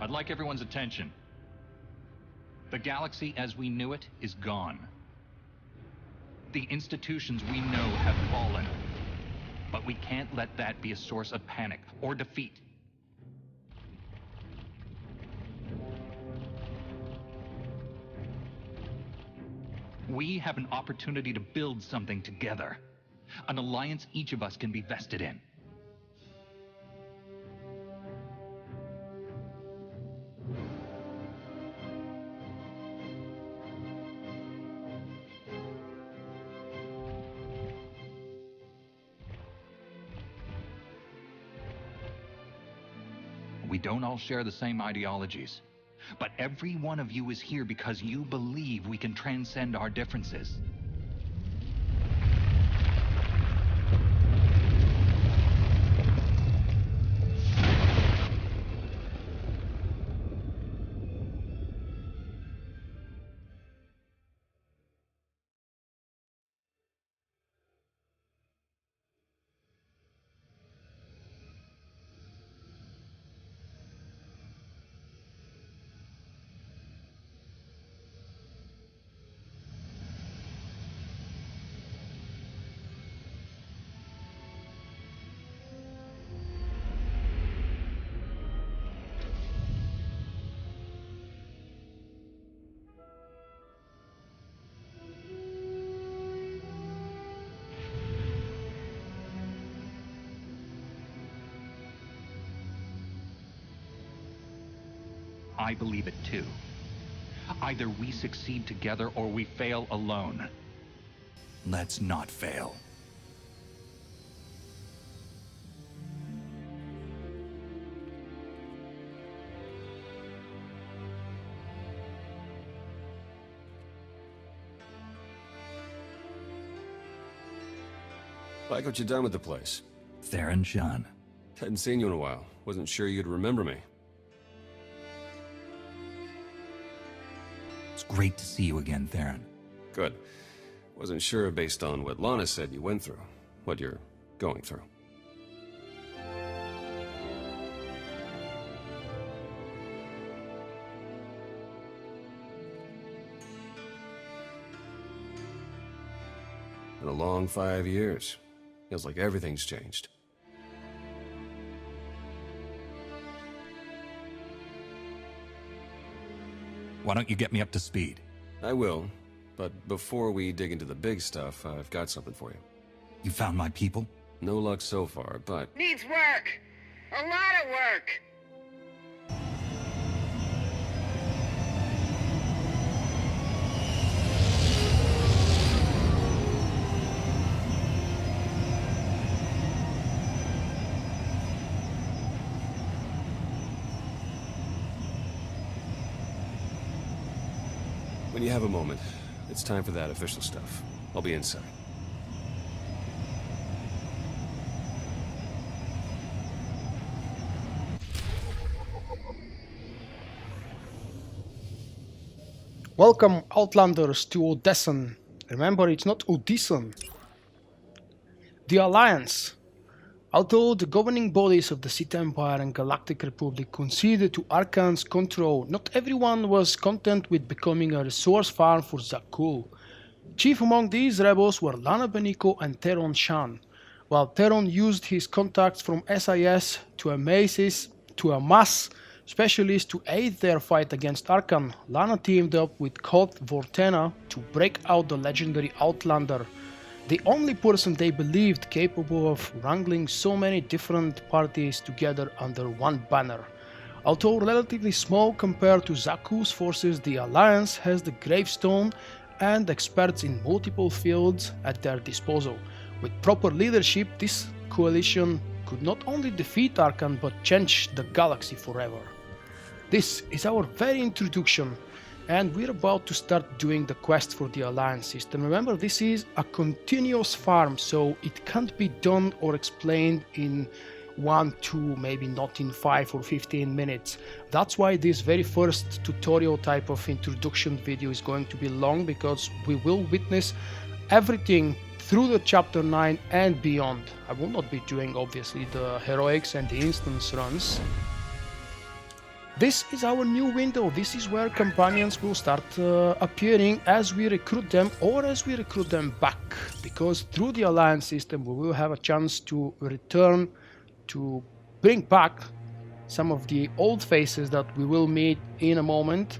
I'd like everyone's attention. The galaxy as we knew it is gone. The institutions we know have fallen. But we can't let that be a source of panic or defeat. We have an opportunity to build something together. An alliance each of us can be vested in. We don't all share the same ideologies, but every one of you is here because you believe we can transcend our differences. I believe it too. Either we succeed together or we fail alone. Let's not fail. Like what you done with the place. Theron, Sean. Hadn't seen you in a while. Wasn't sure you'd remember me. It's great to see you again, Theron. Good. Wasn't sure based on what Lana said you went through. What you're going through. Been a long 5 years. Feels like everything's changed. Why don't you get me up to speed? I will, but before we dig into the big stuff, I've got something for you. You found my people? No luck so far, but... Needs work! A lot of work! When you have a moment, it's time for that official stuff. I'll be inside. Welcome, Outlanders, to Odessen. Remember, it's not Odessen. The Alliance. Although the governing bodies of the Sith Empire and Galactic Republic conceded to Arcann's control, not everyone was content with becoming a resource farm for Zakuul. Chief among these rebels were Lana and Theron Shan. While Theron used his contacts from SIS to amass specialists to aid their fight against Arcann, Lana teamed up with Colt Vortena to break out the legendary Outlander, the only person they believed capable of wrangling so many different parties together under one banner. Although relatively small compared to Zakuul's forces, the Alliance has the gravestone and experts in multiple fields at their disposal. With proper leadership, this coalition could not only defeat Arcann but change the galaxy forever. This is our very introduction, and we're about to start doing the quest for the Alliance system. Remember, this is a continuous farm, so it can't be done or explained in 1, 2, maybe not in 5 or 15 minutes. That's why this very first tutorial type of introduction video is going to be long, because we will witness everything through the chapter 9 and beyond. I will not be doing obviously the heroics and the instance runs. This is our new window. This is where companions will start appearing as we recruit them or as we recruit them back. Because through the alliance system we will have a chance to return, to bring back some of the old faces that we will meet in a moment.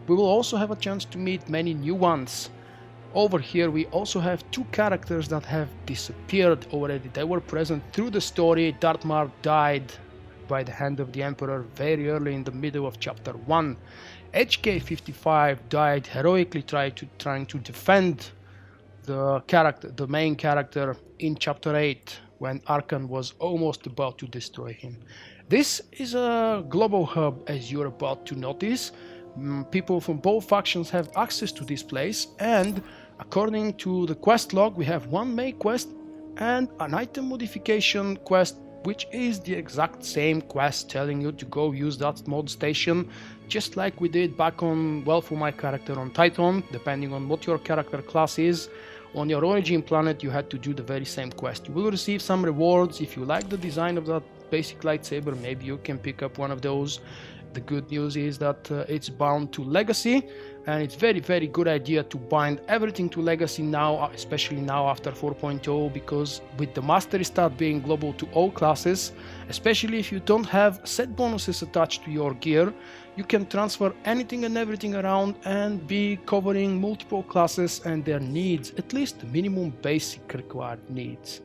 We will also have a chance to meet many new ones. Over here we also have two characters that have disappeared already. They were present through the story. Dartmar died by the hand of the Emperor very early in the middle of chapter 1. HK-55 died heroically trying to defend the main character in chapter 8 when Arcann was almost about to destroy him. This is a global hub, as you're about to notice. People from both factions have access to this place, and according to the quest log we have one main quest and an item modification quest, which is the exact same quest telling you to go use that mod station, just like we did back on, well, for my character on Titan. Depending on what your character class is, on your origin planet you had to do the very same quest. You will receive some rewards. If you like the design of that basic lightsaber, maybe you can pick up one of those. The good news is that it's bound to Legacy, and it's very good idea to bind everything to Legacy now, especially now after 4.0, because with the mastery stat being global to all classes, especially if you don't have set bonuses attached to your gear, you can transfer anything and everything around and be covering multiple classes and their needs, at least the minimum basic required needs.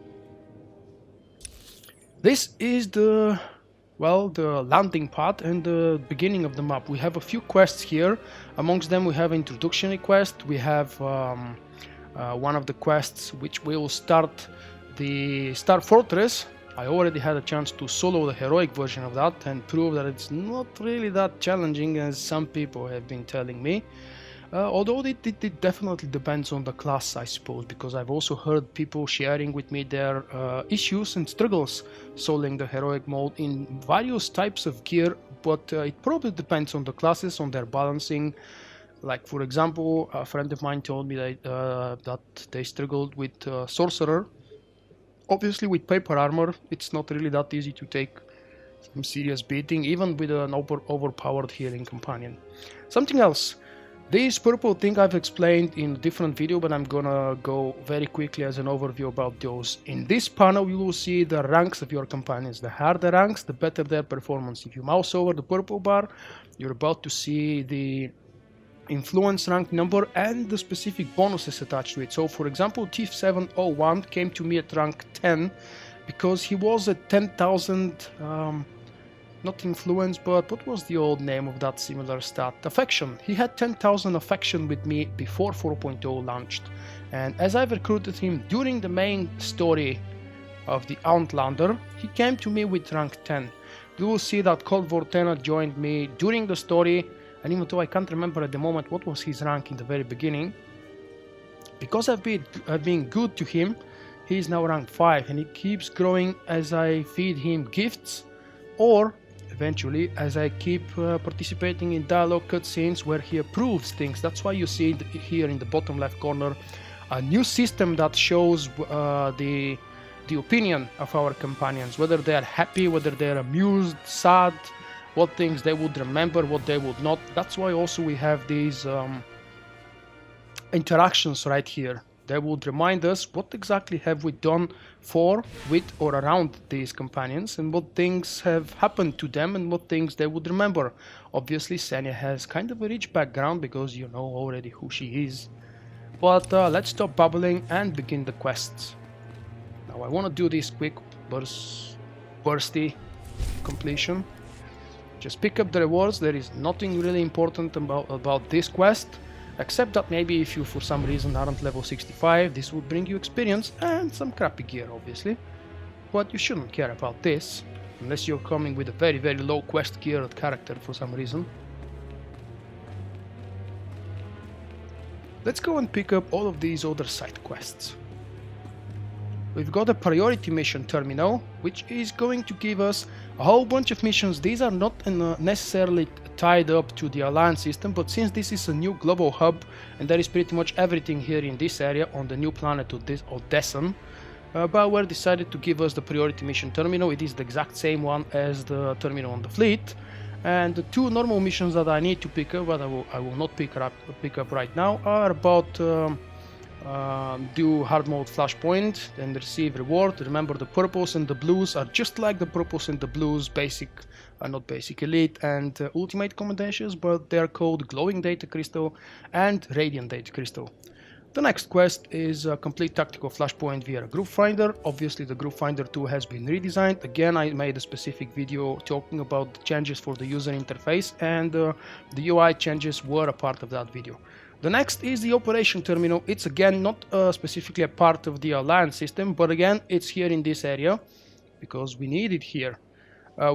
This is the landing pad and the beginning of the map. We have a few quests here. Amongst them we have introductory quest. We have one of the quests which will start the Star Fortress. I already had a chance to solo the heroic version of that and prove that it's not really that challenging as some people have been telling me. Although it definitely depends on the class, I suppose, because I've also heard people sharing with me their issues and struggles soloing the heroic mode in various types of gear, but it probably depends on the classes, on their balancing. Like, for example, a friend of mine told me that they struggled with Sorcerer. Obviously with paper armor it's not really that easy to take some serious beating, even with an overpowered healing companion. Something else. This purple thing I've explained in a different video, but I'm gonna go very quickly as an overview about those. In this panel you will see the ranks of your companions. The higher the ranks, the better their performance. If you mouse over the purple bar, you're about to see the influence rank number and the specific bonuses attached to it. So for example, Thief 701 came to me at rank 10 because he was at 10,000 not influence, but what was the old name of that similar stat? Affection. He had 10,000 affection with me before 4.0 launched, and as I've recruited him during the main story of the Outlander, he came to me with rank 10. You will see that Cold Vortena joined me during the story, and even though I can't remember at the moment what was his rank in the very beginning, because I've been good to him, he is now rank 5, and he keeps growing as I feed him gifts, or eventually as I keep participating in dialogue cutscenes where he approves things. That's why you see here in the bottom left corner a new system that shows the opinion of our companions, whether they are happy, whether they are amused, sad, what things they would remember, what they would not. That's why also we have these interactions right here. They would remind us what exactly have we done for, with, or around these companions, and what things have happened to them and what things they would remember. Obviously Senya has kind of a rich background because you know already who she is. But let's stop babbling and begin the quests. Now I want to do this quick bursty completion. Just pick up the rewards. There is nothing really important about this quest, except that maybe if you for some reason aren't level 65, this would bring you experience and some crappy gear, obviously. But you shouldn't care about this, unless you're coming with a very low quest gear character for some reason. Let's go and pick up all of these other side quests. We've got a priority mission terminal, which is going to give us a whole bunch of missions. These are not necessarily tied up to the alliance system, but since this is a new global hub and there is pretty much everything here in this area on the new planet of this Odessen, BioWare decided to give us the priority mission terminal. It is the exact same one as the terminal on the fleet, And the two normal missions that I need to pick up, but I will not pick up right now, are about do hard mode flashpoint, then receive reward. Remember, the purples and the blues are just like the purples and the blues basic, not basic elite and ultimate commendations, but they're called glowing data crystal and radiant data crystal. The next quest is a complete tactical flashpoint via a group finder. Obviously the group finder 2 has been redesigned. Again, I made a specific video talking about the changes for the user interface, and the UI changes were a part of that video. The next is the operation terminal. It's again not specifically a part of the Alliance system, but again it's here in this area because we need it here.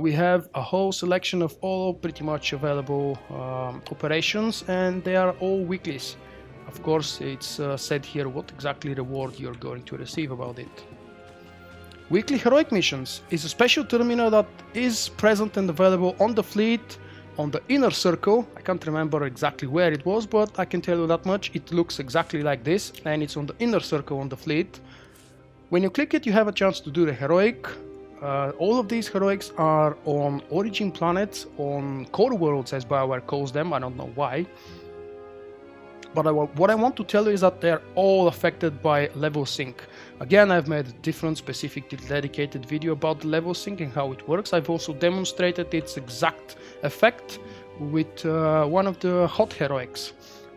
We have a whole selection of all pretty much available operations, and they are all weeklies. Of course, it's said here what exactly reward you're going to receive about it. Weekly heroic missions is a special terminal that is present and available on the fleet, on the inner circle. I can't remember exactly where it was, but I can tell you that much. It looks exactly like this, and it's on the inner circle on the fleet. When you click it, you have a chance to do the heroic. All of these heroics are on origin planets, on core worlds as BioWare calls them. I don't know why. But what I want to tell you is that they're all affected by level sync. Again, I've made a different specific dedicated video about the level sync and how it works. I've also demonstrated its exact effect with one of the hot heroics.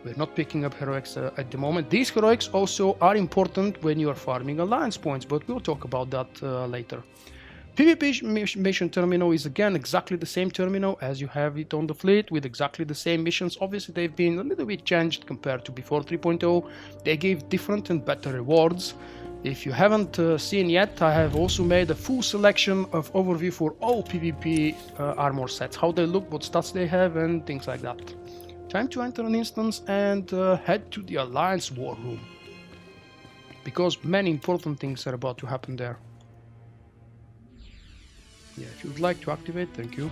We're not picking up heroics at the moment. These heroics also are important when you are farming alliance points, but we'll talk about that later. PvP mission terminal is again exactly the same terminal as you have it on the fleet, with exactly the same missions. Obviously they've been a little bit changed compared to before 3.0. They gave different and better rewards. If you haven't seen yet, I have also made a full selection of overview for all PvP armor sets, how they look, what stats they have, and things like that. Time to enter an instance and head to the Alliance War Room, because many important things are about to happen there. Yeah, if you would like to activate, thank you.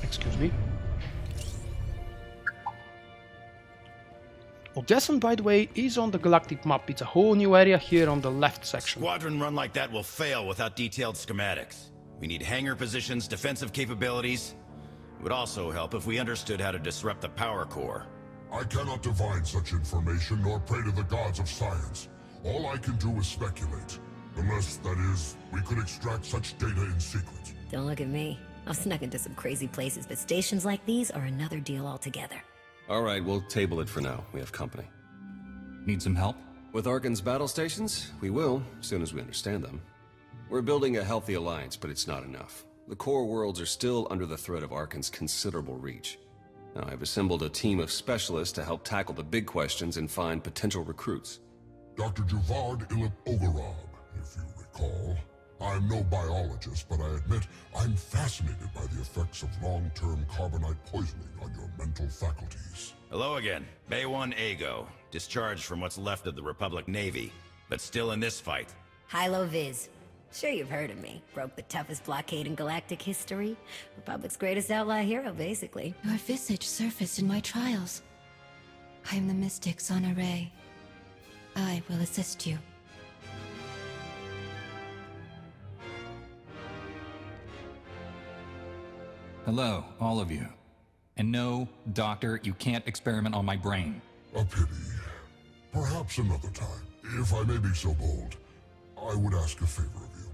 Excuse me. Odessen, by the way, is on the galactic map. It's a whole new area here on the left section. Squadron run like that will fail without detailed schematics. We need hangar positions, defensive capabilities. It would also help if we understood how to disrupt the power core. I cannot divine such information nor pray to the gods of science. All I can do is speculate. Unless, that is, we could extract such data in secret. Don't look at me. I've snuck into some crazy places, but stations like these are another deal altogether. Alright, we'll table it for now. We have company. Need some help? With Arcann's battle stations? We will, as soon as we understand them. We're building a healthy alliance, but it's not enough. The core worlds are still under the threat of Arcann's considerable reach. Now, I've assembled a team of specialists to help tackle the big questions and find potential recruits. Dr. Javad Ilip Ogorab, if you recall. I'm no biologist, but I admit I'm fascinated by the effects of long-term carbonite poisoning on your mental faculties. Hello again. Bay 1 Ago. Discharged from what's left of the Republic Navy, but still in this fight. Hilo Viz. Sure you've heard of me. Broke the toughest blockade in galactic history. Republic's greatest outlaw hero, basically. Your visage surfaced in my trials. I am the mystic Sana Ray. I will assist you. Hello, all of you. And no, Doctor, you can't experiment on my brain. A pity. Perhaps another time. If I may be so bold, I would ask a favor of you.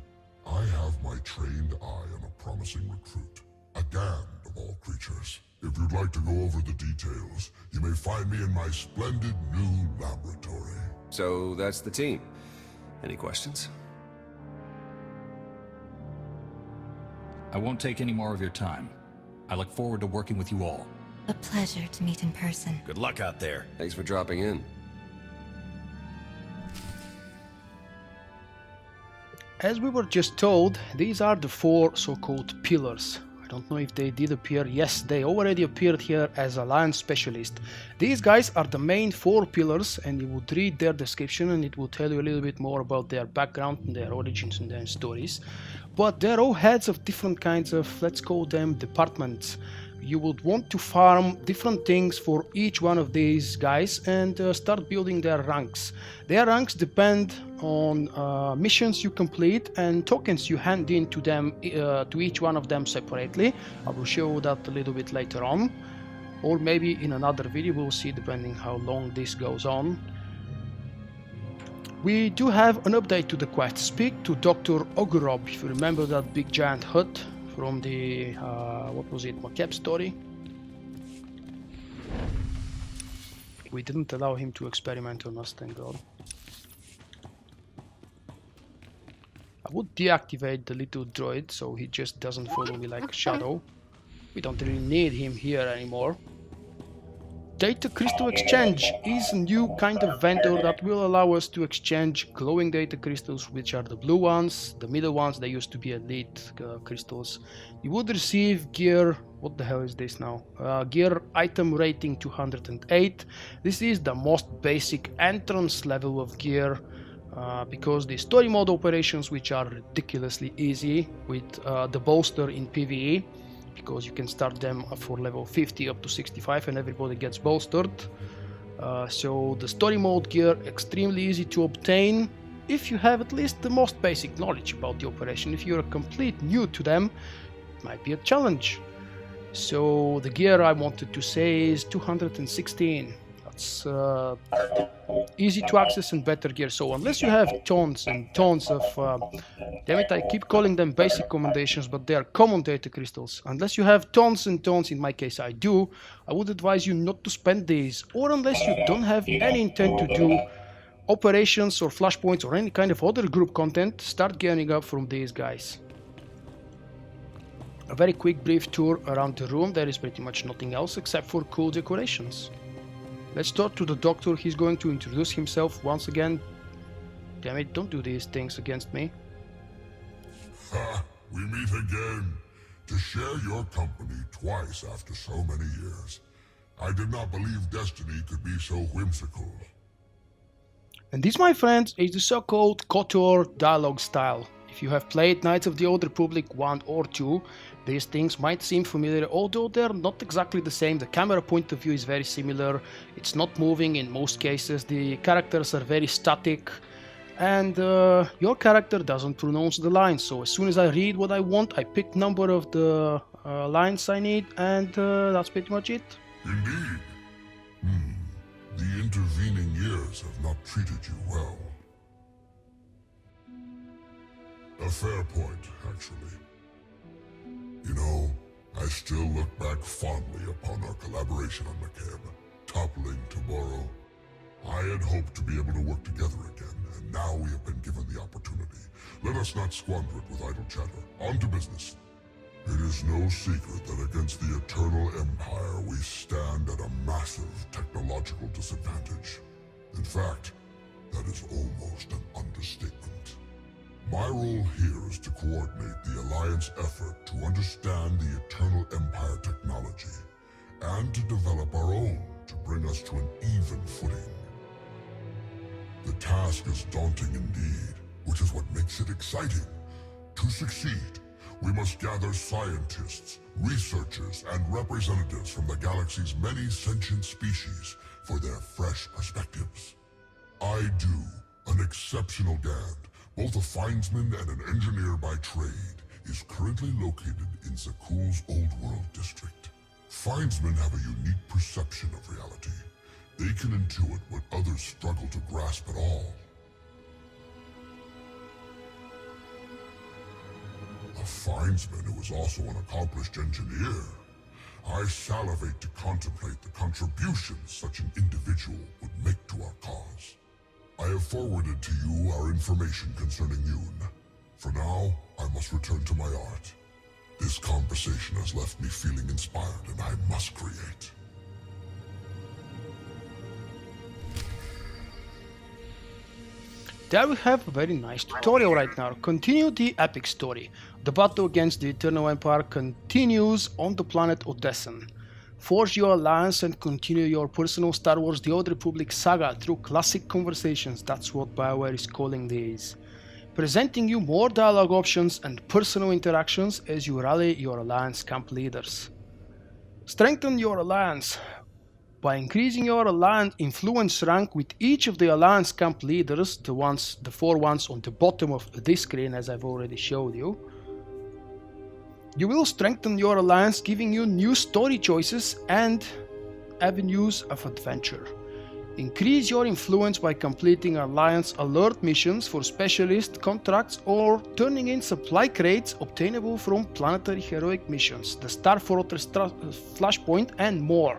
I have my trained eye on a promising recruit. A damned of all creatures. If you'd like to go over the details, you may find me in my splendid new laboratory. So that's the team. Any questions? I won't take any more of your time. I look forward to working with you all. A pleasure to meet in person. Good luck out there. Thanks for dropping in. As we were just told, these are the 4 so-called pillars. I don't know if they did appear. Yes, they already appeared here as Alliance Specialist. These guys are the main 4 pillars, and you would read their description and it will tell you a little bit more about their background and their origins and their stories. But they're all heads of different kinds of, let's call them, departments. you would want to farm different things for each one of these guys and start building their ranks. Their ranks depend on missions you complete and tokens you hand in to them, to each one of them separately. I will show that a little bit later on, or maybe in another video, we'll see depending how long this goes on. We do have an update to the quest. Speak to Dr. Ogorob, if you remember that big giant hut from the, what was it, Macabre story? We didn't allow him to experiment on us, thank God. I would deactivate the little droid so he just doesn't follow me like a shadow. We don't really need him here anymore. Data Crystal Exchange is a new kind of vendor that will allow us to exchange glowing data crystals, which are the blue ones. The middle ones, they used to be elite crystals. You would receive gear, what the hell is this now? Gear item rating 208. This is the most basic entrance level of gear, because the story mode operations, which are ridiculously easy with the bolster in PvE, because you can start them for level 50 up to 65 and everybody gets bolstered. So the story mode gear, extremely easy to obtain if you have at least the most basic knowledge about the operation. If you're a complete new to them, it might be a challenge. So the gear I wanted to say is 216. That's easy to access and better gear. So unless you have tons and tons of, damn it, I keep calling them basic commendations, but they are common data crystals. Unless you have tons and tons, in my case I do, I would advise you not to spend these. Or unless you don't have any intent to do operations or flashpoints or any kind of other group content, start gearing up from these guys. A very quick brief tour around the room. There is pretty much nothing else except for cool decorations. Let's talk to the doctor. He's going to introduce himself once again. Damn it, don't do these things against me. Ha! We meet again, to share your company twice after so many years. I did not believe destiny could be so whimsical. And this, my friends, is the so-called KOTOR Dialog style. If you have played Knights of the Old Republic 1 or 2, these things might seem familiar, although they're not exactly the same. The camera point of view is very similar, it's not moving in most cases, the characters are very static, and your character doesn't pronounce the lines. So as soon as I read what I want, I pick number of the lines I need, and that's pretty much it. Indeed. The intervening years have not treated you well. A fair point, actually. You know, I still look back fondly upon our collaboration on Macabre, toppling tomorrow. I had hoped to be able to work together again, and now we have been given the opportunity. Let us not squander it with idle chatter. On to business. It is no secret that against the Eternal Empire we stand at a massive technological disadvantage. In fact, that is almost an understatement. My role here is to coordinate the Alliance effort to understand the Eternal Empire technology, and to develop our own to bring us to an even footing. The task is daunting indeed, which is what makes it exciting. To succeed, we must gather scientists, researchers, and representatives from the galaxy's many sentient species for their fresh perspectives. I do, an exceptional Gand, both a findsman and an engineer by trade, is currently located in Zakuul's Old World district. Findsmen have a unique perception of reality. They can intuit what others struggle to grasp at all. A findsman who is also an accomplished engineer. I salivate to contemplate the contributions such an individual would make to our cause. I have forwarded to you our information concerning Yoon. For now, I must return to my art. This conversation has left me feeling inspired, and I must create. There we have a very nice tutorial right now. Continue the epic story. The battle against the Eternal Empire continues on the planet Odessen. Forge your alliance and continue your personal Star Wars The Old Republic saga through classic conversations. That's what BioWare is calling these. Presenting you more dialogue options and personal interactions as you rally your alliance camp leaders. Strengthen your alliance. By increasing your alliance influence rank with each of the alliance camp leaders, the 4 ones on the bottom of this screen as I've already showed you, you will strengthen your alliance, giving you new story choices and avenues of adventure. Increase your influence by completing alliance alert missions for specialist contracts or turning in supply crates obtainable from planetary heroic missions, the Star Fortress Flashpoint, and more.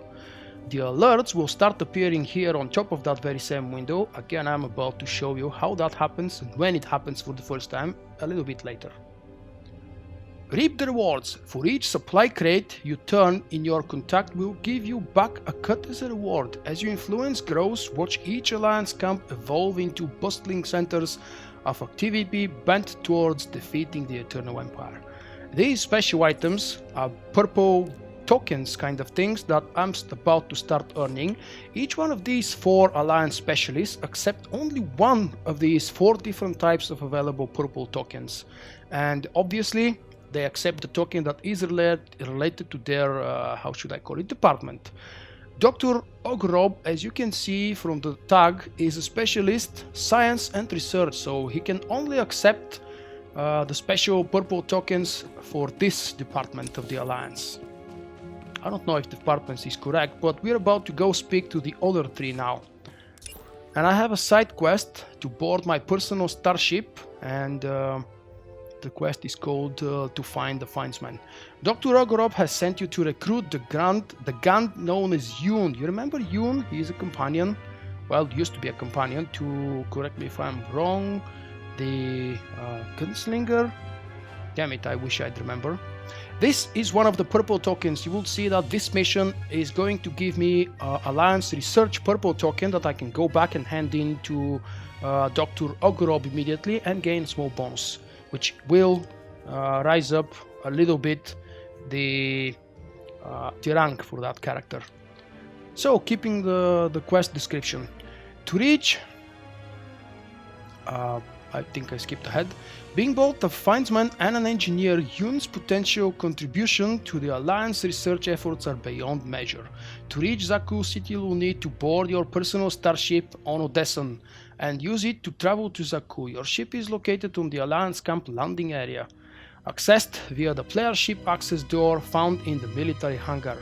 The alerts will start appearing here on top of that very same window. Again, I'm about to show you how that happens and when it happens for the first time a little bit later. Reap the rewards. For each supply crate you turn in your contact will give you back a cut as a reward. As your influence grows, watch each alliance camp evolve into bustling centers of activity bent towards defeating the Eternal Empire. These special items are purple tokens kind of things that I'm about to start earning. Each one of these 4 alliance specialists accept only one of these 4 different types of available purple tokens, and obviously they accept the token that is related to their how should I call it, department. Dr. Ogrov, as you can see from the tag, is a specialist science and research, so he can only accept the special purple tokens for this department of the alliance. I don't know if the department is correct, but we're about to go speak to the other 3 now. And I have a side quest to board my personal starship, and the quest is called To Find the Findsman. Dr. Ogorov has sent you to recruit the Gand known as Yoon. You remember Yoon? He is a companion. Well, used to be a companion to, correct me if I'm wrong, the gunslinger. Damn it, I wish I'd remember. This is one of the purple tokens. You will see that this mission is going to give me Alliance Research purple token that I can go back and hand in to Dr. Ogorov immediately and gain small bonus, which will rise up a little bit the rank for that character. So, keeping the quest description. To reach, I think I skipped ahead. Being both a findsman and an engineer, Yoon's potential contribution to the Alliance research efforts are beyond measure. To reach Zakuul City, you will need to board your personal starship on Odessen and use it to travel to Zakuul. Your ship is located on the Alliance camp landing area, accessed via the player ship access door found in the military hangar.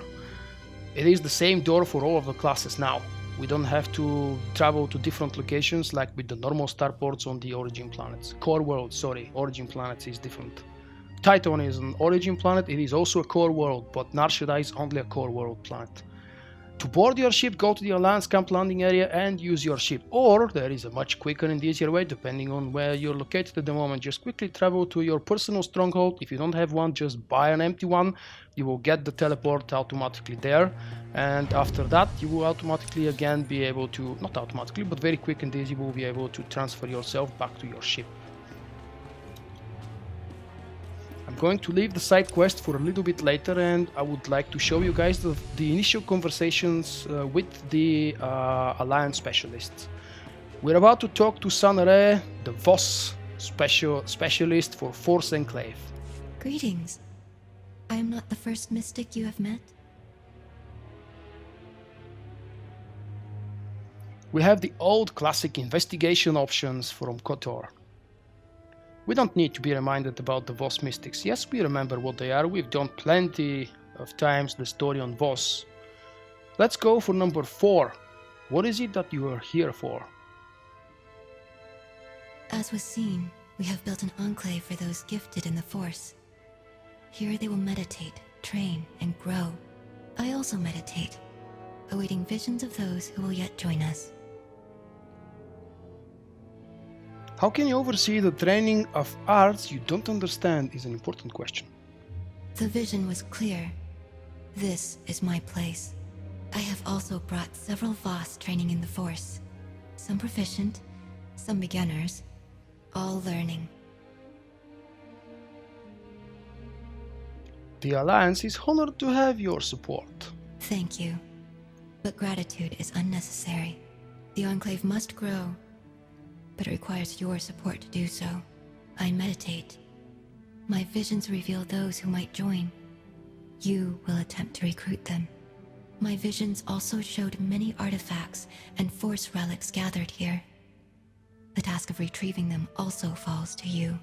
It is the same door for all of the classes now. We don't have to travel to different locations like with the normal starports on the origin planets. Core world, sorry, origin planets is different. Titan is an origin planet, it is also a core world, but Narshada is only a core world planet. To board your ship, go to the Alliance camp landing area and use your ship. Or, there is a much quicker and easier way, depending on where you're located at the moment. Just quickly travel to your personal stronghold. If you don't have one, just buy an empty one. You will get the teleport automatically there. And after that, you will automatically again be able to, not automatically, but very quick and easy, you will be able to transfer yourself back to your ship. I'm going to leave the side quest for a little bit later, and I would like to show you guys the initial conversations with the Alliance specialists. We're about to talk to Sanare, the VOS specialist for Force Enclave. Greetings. I am not the first mystic you have met. We have the old classic investigation options from KOTOR. We don't need to be reminded about the VOS mystics. Yes, we remember what they are. We've done plenty of times the story on VOS. Let's go for number 4. What is it that you are here for? As was seen, we have built an enclave for those gifted in the Force. Here they will meditate, train, and grow. I also meditate, awaiting visions of those who will yet join us. How can you oversee the training of arts you don't understand is an important question. The vision was clear. This is my place. I have also brought several VOS training in the Force. Some proficient, some beginners, all learning. The Alliance is honored to have your support. Thank you. But gratitude is unnecessary. The Enclave must grow, but it requires your support to do so. I meditate. My visions reveal those who might join. You will attempt to recruit them. My visions also showed many artifacts and Force relics gathered here. The task of retrieving them also falls to you.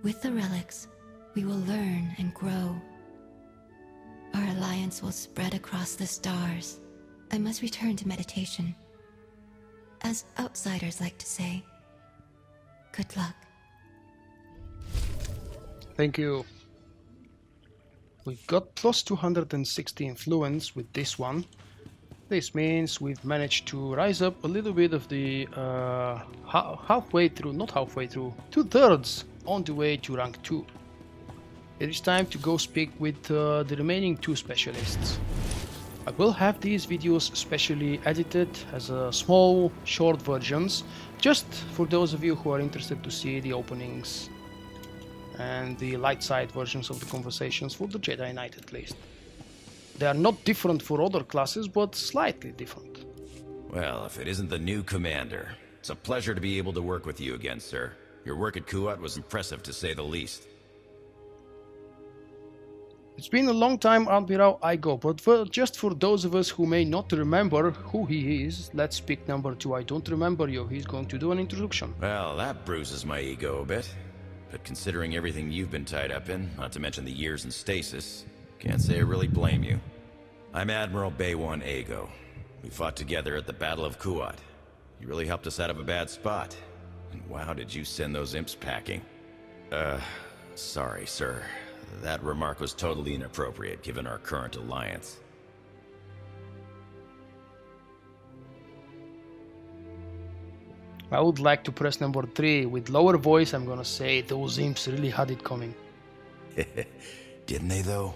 With the relics, we will learn and grow. Our alliance will spread across the stars. I must return to meditation. As outsiders like to say, good luck. Thank you. We've got plus 260 influence with this one. This means we've managed to rise up a little bit of the halfway through, not halfway through, 2/3 on the way to rank 2. It is time to go speak with the remaining 2 specialists. I will have these videos specially edited as small, short versions, just for those of you who are interested to see the openings and the light side versions of the conversations for the Jedi Knight at least. They are not different for other classes, but slightly different. Well, if it isn't the new commander, it's a pleasure to be able to work with you again, sir. Your work at Kuat was impressive to say the least. It's been a long time, Admiral Igo, but just for those of us who may not remember who he is, let's pick number 2. I don't remember you. He's going to do an introduction. Well, that bruises my ego a bit. But considering everything you've been tied up in, not to mention the years in stasis, can't say I really blame you. I'm Admiral Baywan Ago. We fought together at the Battle of Kuat. You really helped us out of a bad spot. And wow, did you send those imps packing. Sorry, sir. That remark was totally inappropriate given our current alliance. I would like to press number 3. With lower voice, I'm gonna say those imps really had it coming. Didn't they, though?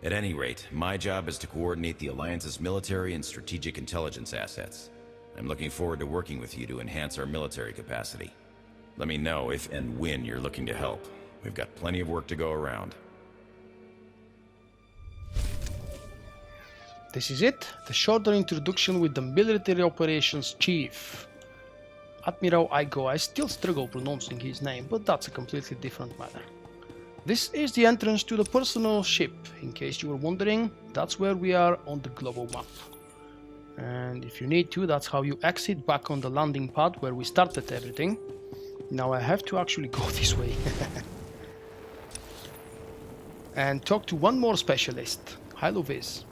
At any rate, my job is to coordinate the Alliance's military and strategic intelligence assets. I'm looking forward to working with you to enhance our military capacity. Let me know if and when you're looking to help. We've got plenty of work to go around. This is it, the shorter introduction with the Military Operations Chief. Admiral Igo. I still struggle pronouncing his name, but that's a completely different matter. This is the entrance to the personal ship. In case you were wondering, that's where we are on the global map. And if you need to, that's how you exit back on the landing pad where we started everything. Now I have to actually go this way. And talk to one more specialist, Hilo Viz.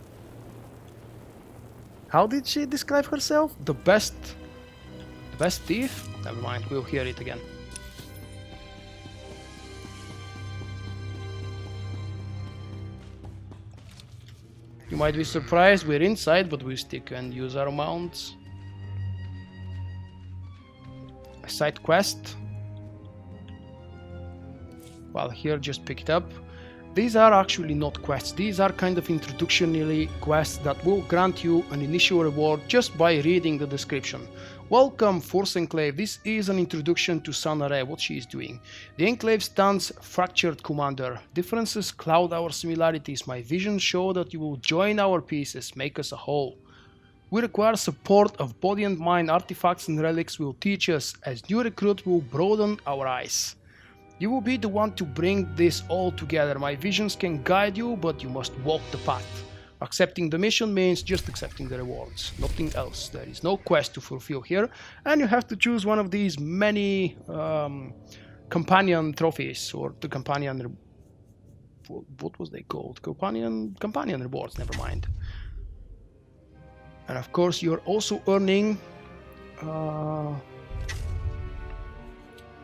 How did she describe herself? The best thief? Never mind, we'll hear it again. You might be surprised we're inside, but we still can use our mounts. A side quest. Well, here just picked up. These are actually not quests, these are kind of introductionary quests that will grant you an initial reward just by reading the description. Welcome, Force Enclave. This is an introduction to Sanare, what she is doing. The Enclave stands fractured, Commander. Differences cloud our similarities. My visions show that you will join our pieces, make us a whole. We require support of body and mind. Artifacts and relics will teach us. As new recruit, will broaden our eyes. You will be the one to bring this all together. My visions can guide you, but you must walk the path. Accepting the mission means just accepting the rewards, nothing else. There is no quest to fulfill here, and you have to choose one of these many companion trophies, or the companion... what was they called? Companion rewards, never mind. And of course you're also earning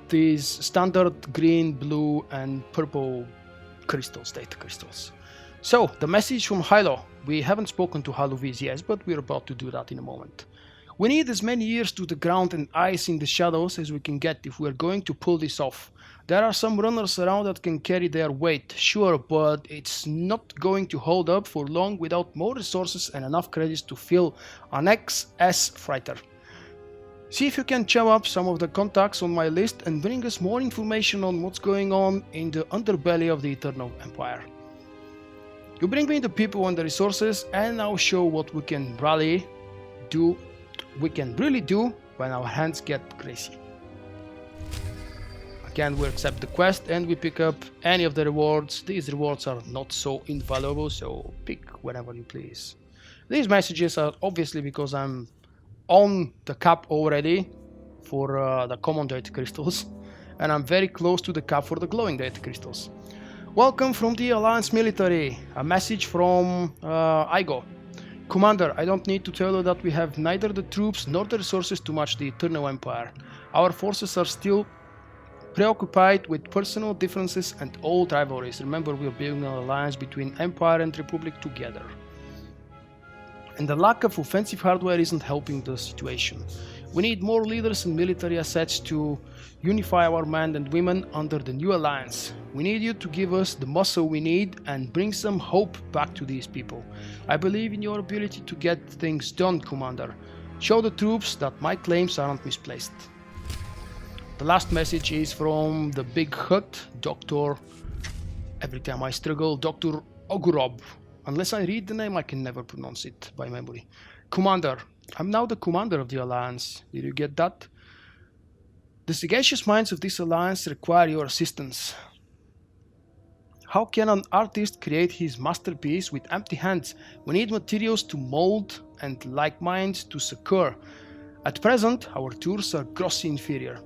these standard green, blue and purple crystals, data crystals. So, the message from Hilo. We haven't spoken to Hilo Viz yet, but we're about to do that in a moment. We need as many ears to the ground and eyes in the shadows as we can get if we're going to pull this off. There are some runners around that can carry their weight, sure, but it's not going to hold up for long without more resources and enough credits to fill an XS freighter. See if you can chum up some of the contacts on my list and bring us more information on what's going on in the underbelly of the Eternal Empire. You bring me the people and the resources, and I'll show what we can really do when our hands get crazy. Again, we accept the quest and we pick up any of the rewards. These rewards are not so invaluable, so pick whatever you please. These messages are obviously because I'm on the cap already for the common data crystals, and I'm very close to the cap for the glowing data crystals. Welcome from the Alliance military. A message from Igo. Commander, I don't need to tell you that we have neither the troops nor the resources to match the Eternal Empire. Our forces are still preoccupied with personal differences and old rivalries. Remember, we are building an alliance between Empire and Republic together. And the lack of offensive hardware isn't helping the situation. We need more leaders and military assets to unify our men and women under the new alliance. We need you to give us the muscle we need and bring some hope back to these people. I believe in your ability to get things done, Commander. Show the troops that my claims aren't misplaced. The last message is from the Big Hut, Dr. Every time I struggle, Dr. Ogurob. Unless I read the name, I can never pronounce it by memory. Commander, I'm now the commander of the Alliance. Did you get that? The sagacious minds of this Alliance require your assistance. How can an artist create his masterpiece with empty hands? We need materials to mold and like minds to succor. At present, our tools are grossly inferior.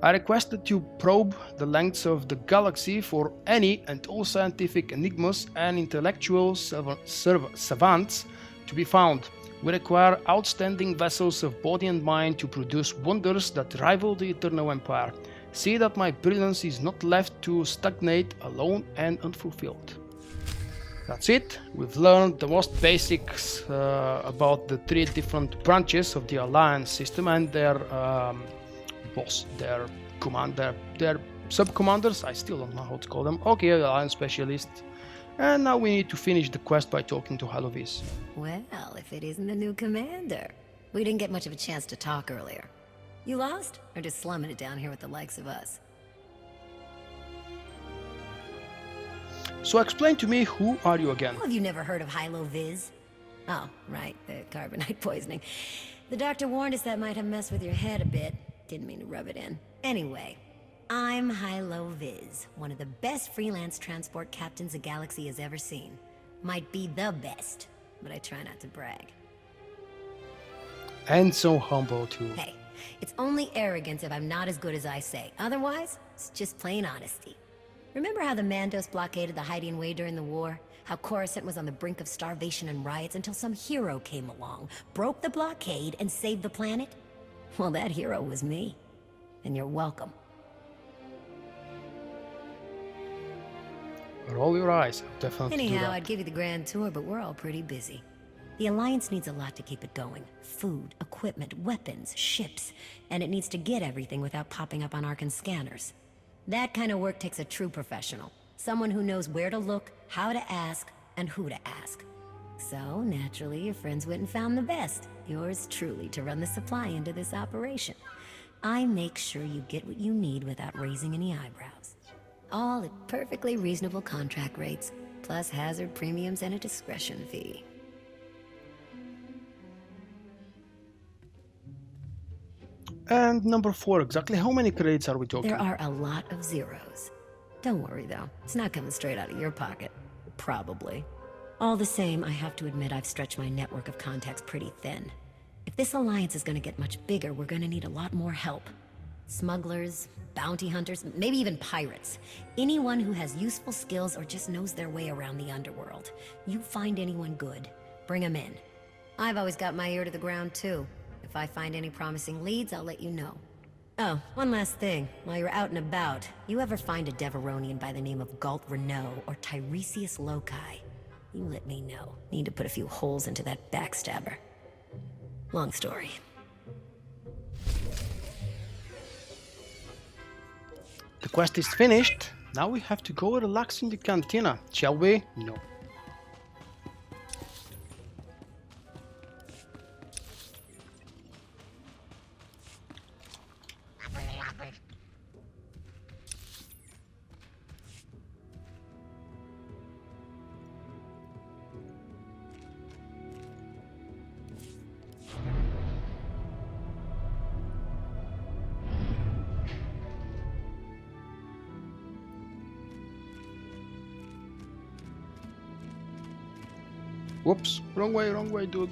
I request that you probe the lengths of the galaxy for any and all scientific enigmas and intellectual savants to be found. We require outstanding vessels of body and mind to produce wonders that rival the Eternal Empire. See that my brilliance is not left to stagnate alone and unfulfilled. That's it. We've learned the most basics about the 3 different branches of the Alliance system and their boss, their commander, their sub-commanders. I still don't know how to call them. Okay, Alliance specialist. And now we need to finish the quest by talking to Hilo Viz. Well, if it isn't the new commander. We didn't get much of a chance to talk earlier. You lost? Or just slumming it down here with the likes of us? So explain to me, who are you again? Oh, have you never heard of Hilo Viz? Oh, right, the carbonite poisoning. The doctor warned us that might have messed with your head a bit. Didn't mean to rub it in. Anyway, I'm Hilo Viz, one of the best freelance transport captains the galaxy has ever seen. Might be the best, but I try not to brag. And so humble too. Hey, it's only arrogance if I'm not as good as I say. Otherwise, it's just plain honesty. Remember how the Mandos blockaded the Hydian Way during the war? How Coruscant was on the brink of starvation and riots until some hero came along, broke the blockade, and saved the planet? Well, that hero was me. And you're welcome. Roll your eyes. I'll definitely do Anyhow, that. I'd give you the grand tour, but we're all pretty busy. The Alliance needs a lot to keep it going. Food, equipment, weapons, ships. And it needs to get everything without popping up on Arcann scanners. That kind of work takes a true professional. Someone who knows where to look, how to ask, and who to ask. So, naturally, your friends went and found the best. Yours truly to run the supply into this operation. I make sure you get what you need without raising any eyebrows. All at perfectly reasonable contract rates, plus hazard premiums and a discretion fee. And number 4, exactly how many credits are we talking? There are a lot of zeros. Don't worry though, it's not coming straight out of your pocket. Probably. All the same, I have to admit I've stretched my network of contacts pretty thin. If this alliance is gonna get much bigger, we're gonna need a lot more help. Smugglers, bounty hunters, maybe even pirates. Anyone who has useful skills or just knows their way around the underworld. You find anyone good, bring them in. I've always got my ear to the ground too. If I find any promising leads, I'll let you know. Oh, one last thing. While you're out and about, you ever find a Deveronian by the name of Galt Renault or Tiresias Loci? You let me know. Need to put a few holes into that backstabber. Long story. The quest is finished. Now we have to go relax in the cantina, shall we? No. Whoops, wrong way, dude.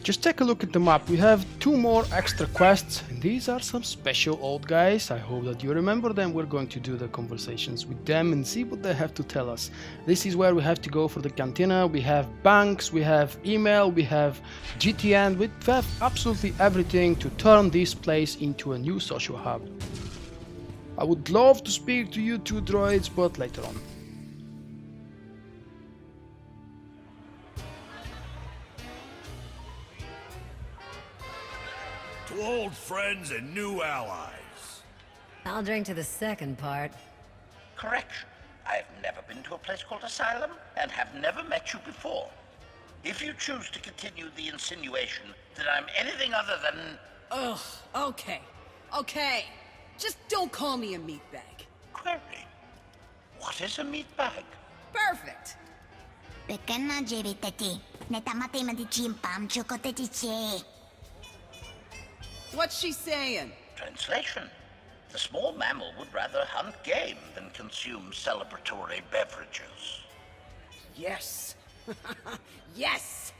Just take a look at the map. We have 2 more extra quests, and these are some special old guys. I hope that you remember them. We're going to do the conversations with them and see what they have to tell us. This is where we have to go for the Cantina. We have banks, we have email, we have GTN. We have absolutely everything to turn this place into a new social hub. I would love to speak to you two droids, but later on. To old friends and new allies. I'll drink to the second part. Correction. I've never been to a place called Asylum, and have never met you before. If you choose to continue the insinuation that I'm anything other than... Ugh, okay. Okay. Just don't call me a meatbag. Query. What is a meatbag? Perfect. What's she saying? Translation. The small mammal would rather hunt game than consume celebratory beverages. Yes. Yes!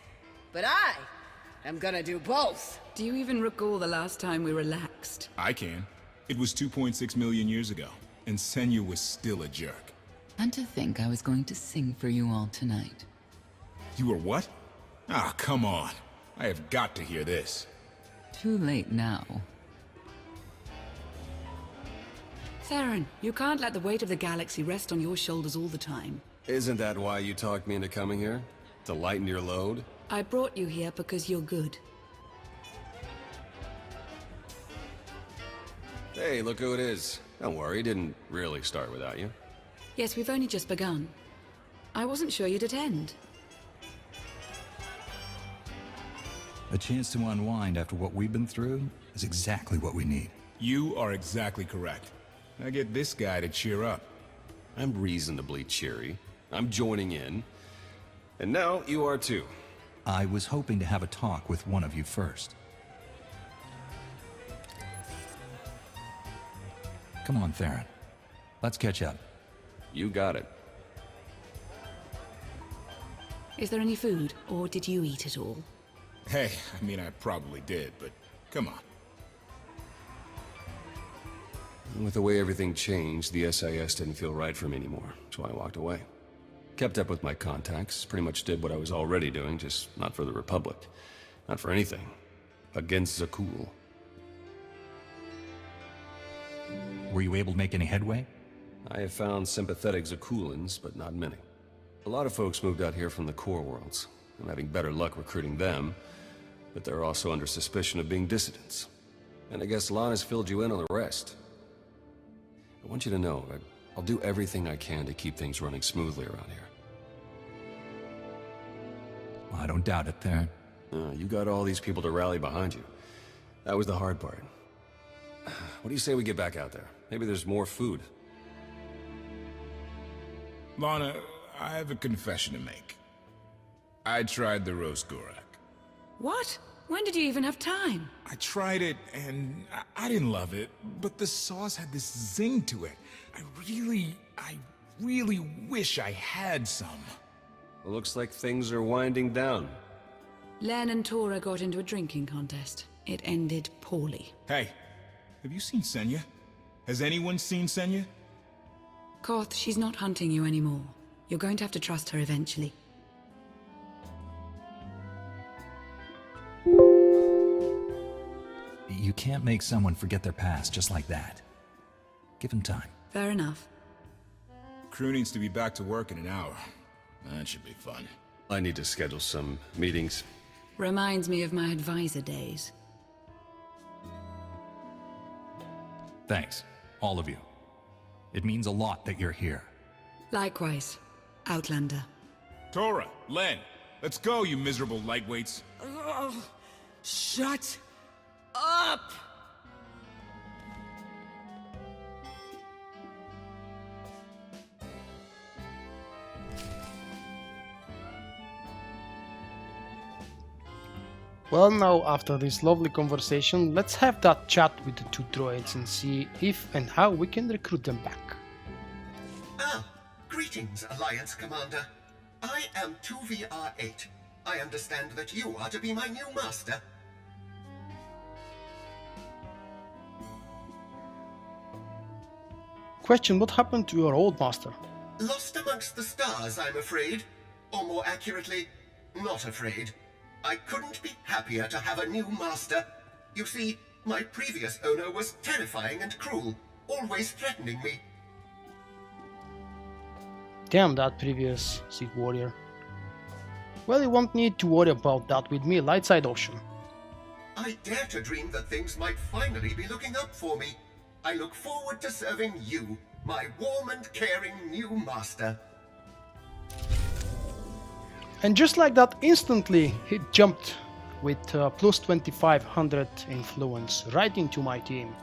But I am gonna do both. Do you even recall the last time we relaxed? I can. It was 2.6 million years ago, and Senya was still a jerk. And to think I was going to sing for you all tonight. You were what? Ah, come on. I have got to hear this. Too late now. Theron, you can't let the weight of the galaxy rest on your shoulders all the time. Isn't that why you talked me into coming here? To lighten your load? I brought you here because you're good. Hey, look who it is. Don't worry, didn't really start without you. Yes, we've only just begun. I wasn't sure you'd attend. A chance to unwind after what we've been through is exactly what we need. You are exactly correct. Now get this guy to cheer up. I'm reasonably cheery. I'm joining in. And now you are too. I was hoping to have a talk with one of you first. Come on, Theron. Let's catch up. You got it. Is there any food, or did you eat it all? Hey, I mean, I probably did, but come on. With the way everything changed, the SIS didn't feel right for me anymore, so I walked away. Kept up with my contacts, pretty much did what I was already doing, just not for the Republic. Not for anything. Against Zakuul. Were you able to make any headway? I have found sympathetic Zakuulans, but not many. A lot of folks moved out here from the core worlds. I'm having better luck recruiting them, but they're also under suspicion of being dissidents. And I guess Lana's filled you in on the rest. I want you to know, I'll do everything I can to keep things running smoothly around here. Well, I don't doubt it, Theron. You got all these people to rally behind you. That was the hard part. What do you say we get back out there? Maybe there's more food. Lana, I have a confession to make. I tried the roast Gorak. What? When did you even have time? I tried it, and I didn't love it, but the sauce had this zing to it. I really wish I had some. It looks like things are winding down. Len and Tora got into a drinking contest. It ended poorly. Hey, have you seen Senya? Has anyone seen Senya? Koth, she's not hunting you anymore. You're going to have to trust her eventually. You can't make someone forget their past just like that. Give them time. Fair enough. Crew needs to be back to work in an hour. That should be fun. I need to schedule some meetings. Reminds me of my advisor days. Thanks, all of you. It means a lot that you're here. Likewise, Outlander. Tora, Len, let's go, you miserable lightweights. Shut up! Well, now after this lovely conversation, let's have that chat with the two droids and see if and how we can recruit them back. Ah, greetings, Alliance Commander. I am 2VR8. I understand that you are to be my new master. Question, what happened to your old master? Lost amongst the stars, I'm afraid. Or more accurately, not afraid. I couldn't be happier to have a new master. You see, my previous owner was terrifying and cruel, always threatening me. Damn that previous Sith warrior. Well, you won't need to worry about that with me, Lightside Ocean. I dare to dream that things might finally be looking up for me. I look forward to serving you, my warm and caring new master. And just like that, instantly he jumped with plus 2500 influence right into my team.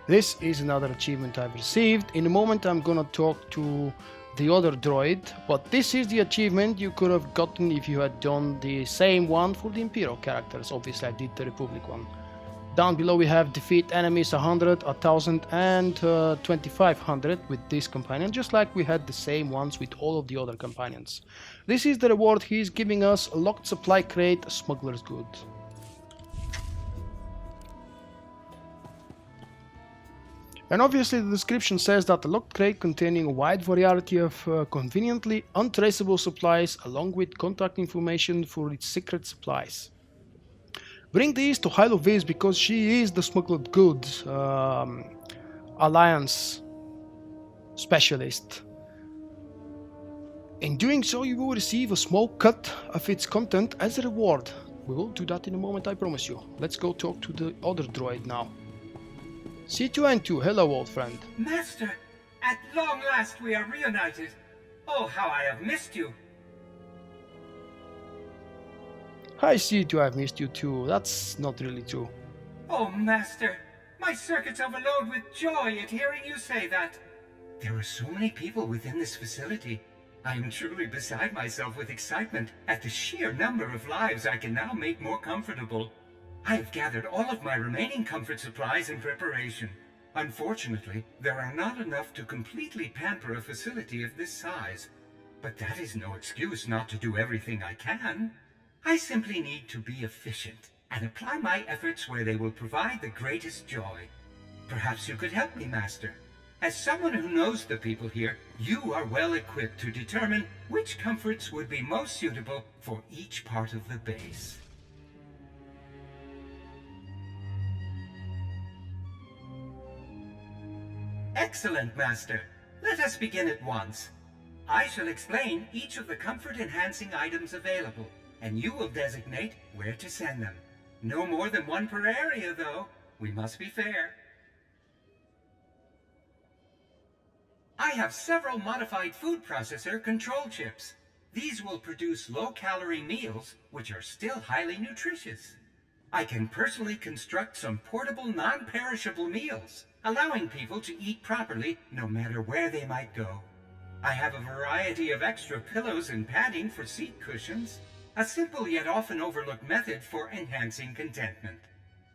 This is another achievement I've received. In a moment I'm gonna talk to the other droid, but this is the achievement you could have gotten if you had done the same one for the Imperial characters. Obviously I did the Republic one. Down below we have defeat enemies 100, 1000 and 2500 with this companion, just like we had the same ones with all of the other companions. This is the reward he's giving us: a locked supply crate, smuggler's goods. And obviously the description says that the locked crate containing a wide variety of conveniently untraceable supplies along with contact information for its secret supplies. Bring these to Hilo Viz because she is the smuggled goods alliance specialist. In doing so, you will receive a small cut of its content as a reward. We will do that in a moment, I promise you. Let's go talk to the other droid now. C2N2, hello old friend. Master, at long last we are reunited. Oh, how I have missed you. Hi C2, I've missed you too. That's not really true. Oh, Master, my circuits overload with joy at hearing you say that. There are so many people within this facility. I am truly beside myself with excitement at the sheer number of lives I can now make more comfortable. I have gathered all of my remaining comfort supplies in preparation. Unfortunately, there are not enough to completely pamper a facility of this size. But that is no excuse not to do everything I can. I simply need to be efficient and apply my efforts where they will provide the greatest joy. Perhaps you could help me, Master. As someone who knows the people here, you are well equipped to determine which comforts would be most suitable for each part of the base. Excellent, Master. Let us begin at once. I shall explain each of the comfort-enhancing items available, and you will designate where to send them. No more than one per area, though. We must be fair. I have several modified food processor control chips. These will produce low-calorie meals, which are still highly nutritious. I can personally construct some portable, non-perishable meals, allowing people to eat properly no matter where they might go. I have a variety of extra pillows and padding for seat cushions, a simple yet often overlooked method for enhancing contentment.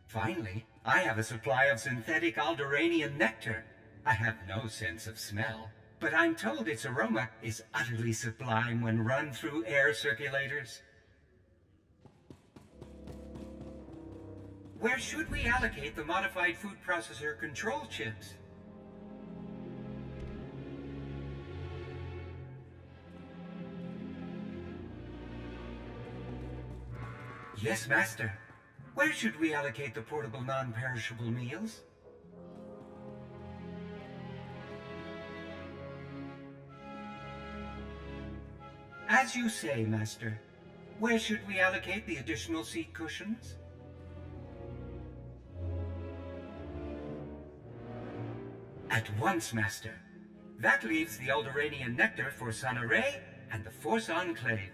Finally, I have a supply of synthetic Alderaanian nectar. I have no sense of smell, but I'm told its aroma is utterly sublime when run through air circulators. Where should we allocate the modified food processor control chips? Yes, Master. Where should we allocate the portable non-perishable meals? As you say, Master. Where should we allocate the additional seat cushions? At once, Master. That leaves the Alderaanian nectar for Sonarray and the Force Enclave.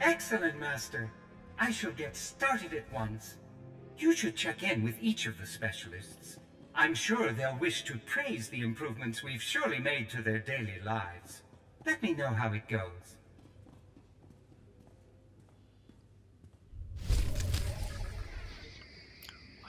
Excellent, Master. I shall get started at once. You should check in with each of the specialists. I'm sure they'll wish to praise the improvements we've surely made to their daily lives. Let me know how it goes.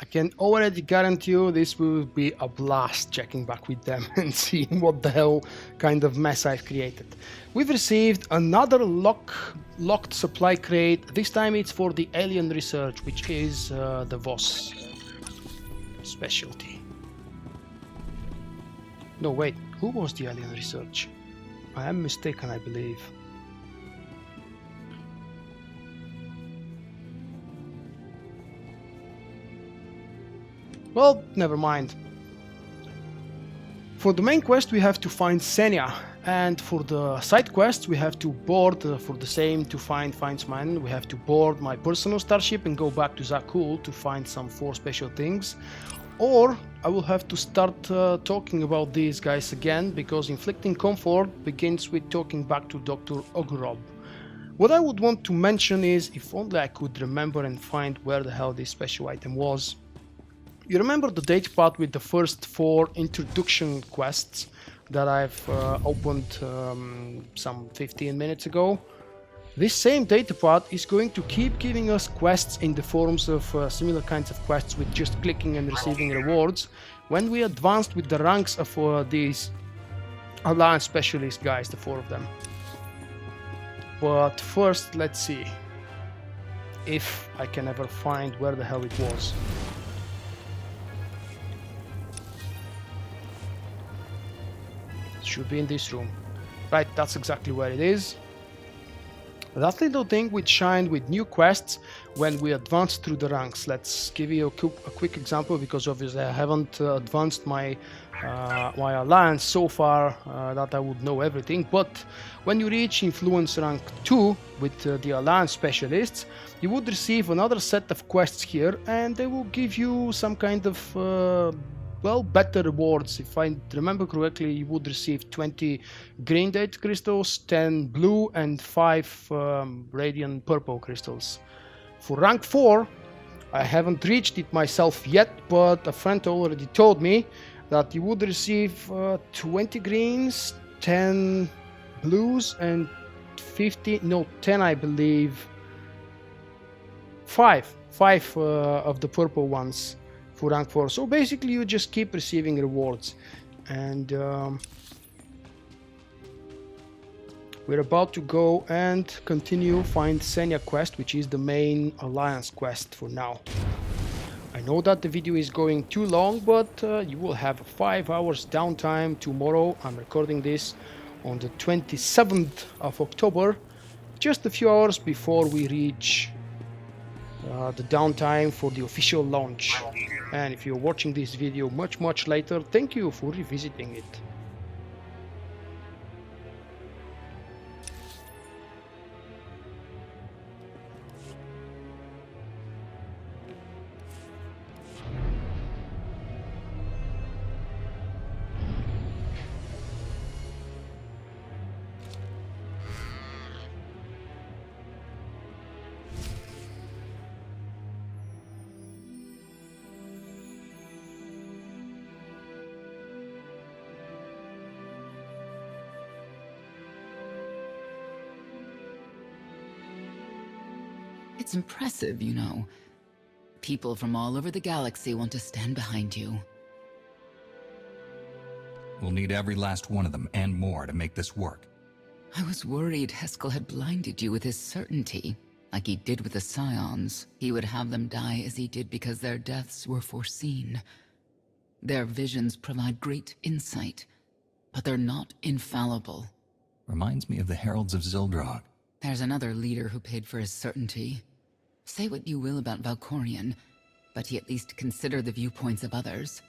I can already guarantee you this will be a blast checking back with them and seeing what the hell kind of mess I've created. We've received another locked supply crate. This time it's for the alien research, which is the VOS specialty. No, wait, who was the alien research? I am mistaken, I believe. Well, never mind. For the main quest we have to find Senya, and for the side quests we have to board, for the same to find Findsman, we have to board my personal starship and go back to Zakuul to find some 4 special things. Or I will have to start talking about these guys again, because inflicting comfort begins with talking back to Dr. Ogorob. What I would want to mention is, if only I could remember and find where the hell this special item was. You remember the datapad with the first 4 introduction quests that I've opened some 15 minutes ago? This same datapad is going to keep giving us quests in the forms of similar kinds of quests with just clicking and receiving rewards when we advanced with the ranks of these Alliance Specialist guys, the 4 of them. But first, let's see if I can ever find where the hell it was. Should be in this room. Right, that's exactly where it is. That little thing which shined with new quests when we advanced through the ranks. Let's give you a quick example, because obviously I haven't advanced my alliance so far that I would know everything. But when you reach influence rank 2 with the alliance specialists, you would receive another set of quests here, and they will give you some kind of well, better rewards. If I remember correctly, you would receive 20 green data crystals, 10 blue, and 5 radiant purple crystals. For rank 4, I haven't reached it myself yet, but a friend already told me that you would receive 20 greens, 10 blues, and 10 I believe, 5 of the purple ones for rank 4. So basically you just keep receiving rewards, and we're about to go and continue find Senya quest, which is the main alliance quest for now. I know that the video is going too long, but you will have 5 hours downtime tomorrow. I'm recording this on the 27th of October, just a few hours before we reach the downtime for the official launch. And if you're watching this video much later, thank you for revisiting it. It's impressive, you know. People from all over the galaxy want to stand behind you. We'll need every last one of them and more to make this work. I was worried Heskel had blinded you with his certainty, like he did with the Scions. He would have them die as he did because their deaths were foreseen. Their visions provide great insight, but they're not infallible. Reminds me of the Heralds of Zildrog. There's another leader who paid for his certainty. Say what you will about Valkorion, but he at least considered the viewpoints of others.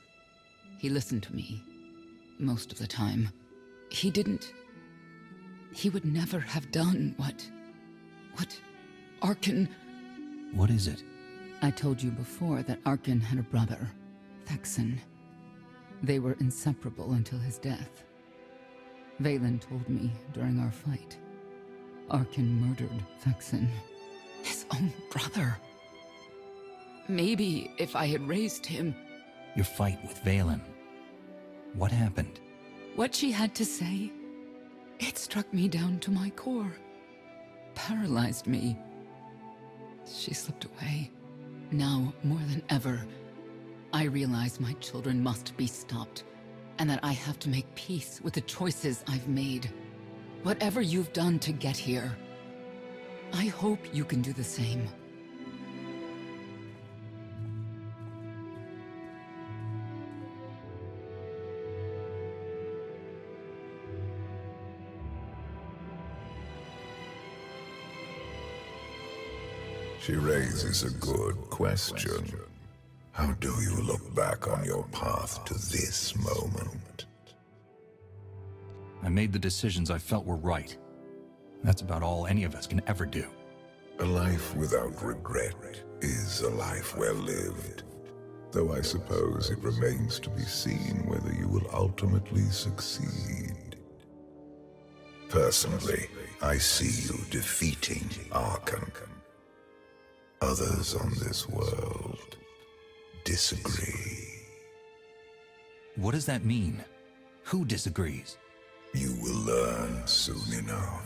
He listened to me, most of the time. He would never have done what Arcann... What is it? I told you before that Arcann had a brother, Thexan. They were inseparable until his death. Vaylin told me during our fight. Arcann murdered Thexan. His own brother. Maybe if I had raised him... Your fight with Vaylin. What happened? What she had to say, it struck me down to my core. Paralyzed me. She slipped away. Now, more than ever, I realize my children must be stopped, and that I have to make peace with the choices I've made. Whatever you've done to get here, I hope you can do the same. She raises a good question. How do you look back on your path to this moment? I made the decisions I felt were right. That's about all any of us can ever do. A life without regret is a life well lived. Though I suppose it remains to be seen whether you will ultimately succeed. Personally, I see you defeating Arcann. Others on this world disagree. What does that mean? Who disagrees? You will learn soon enough.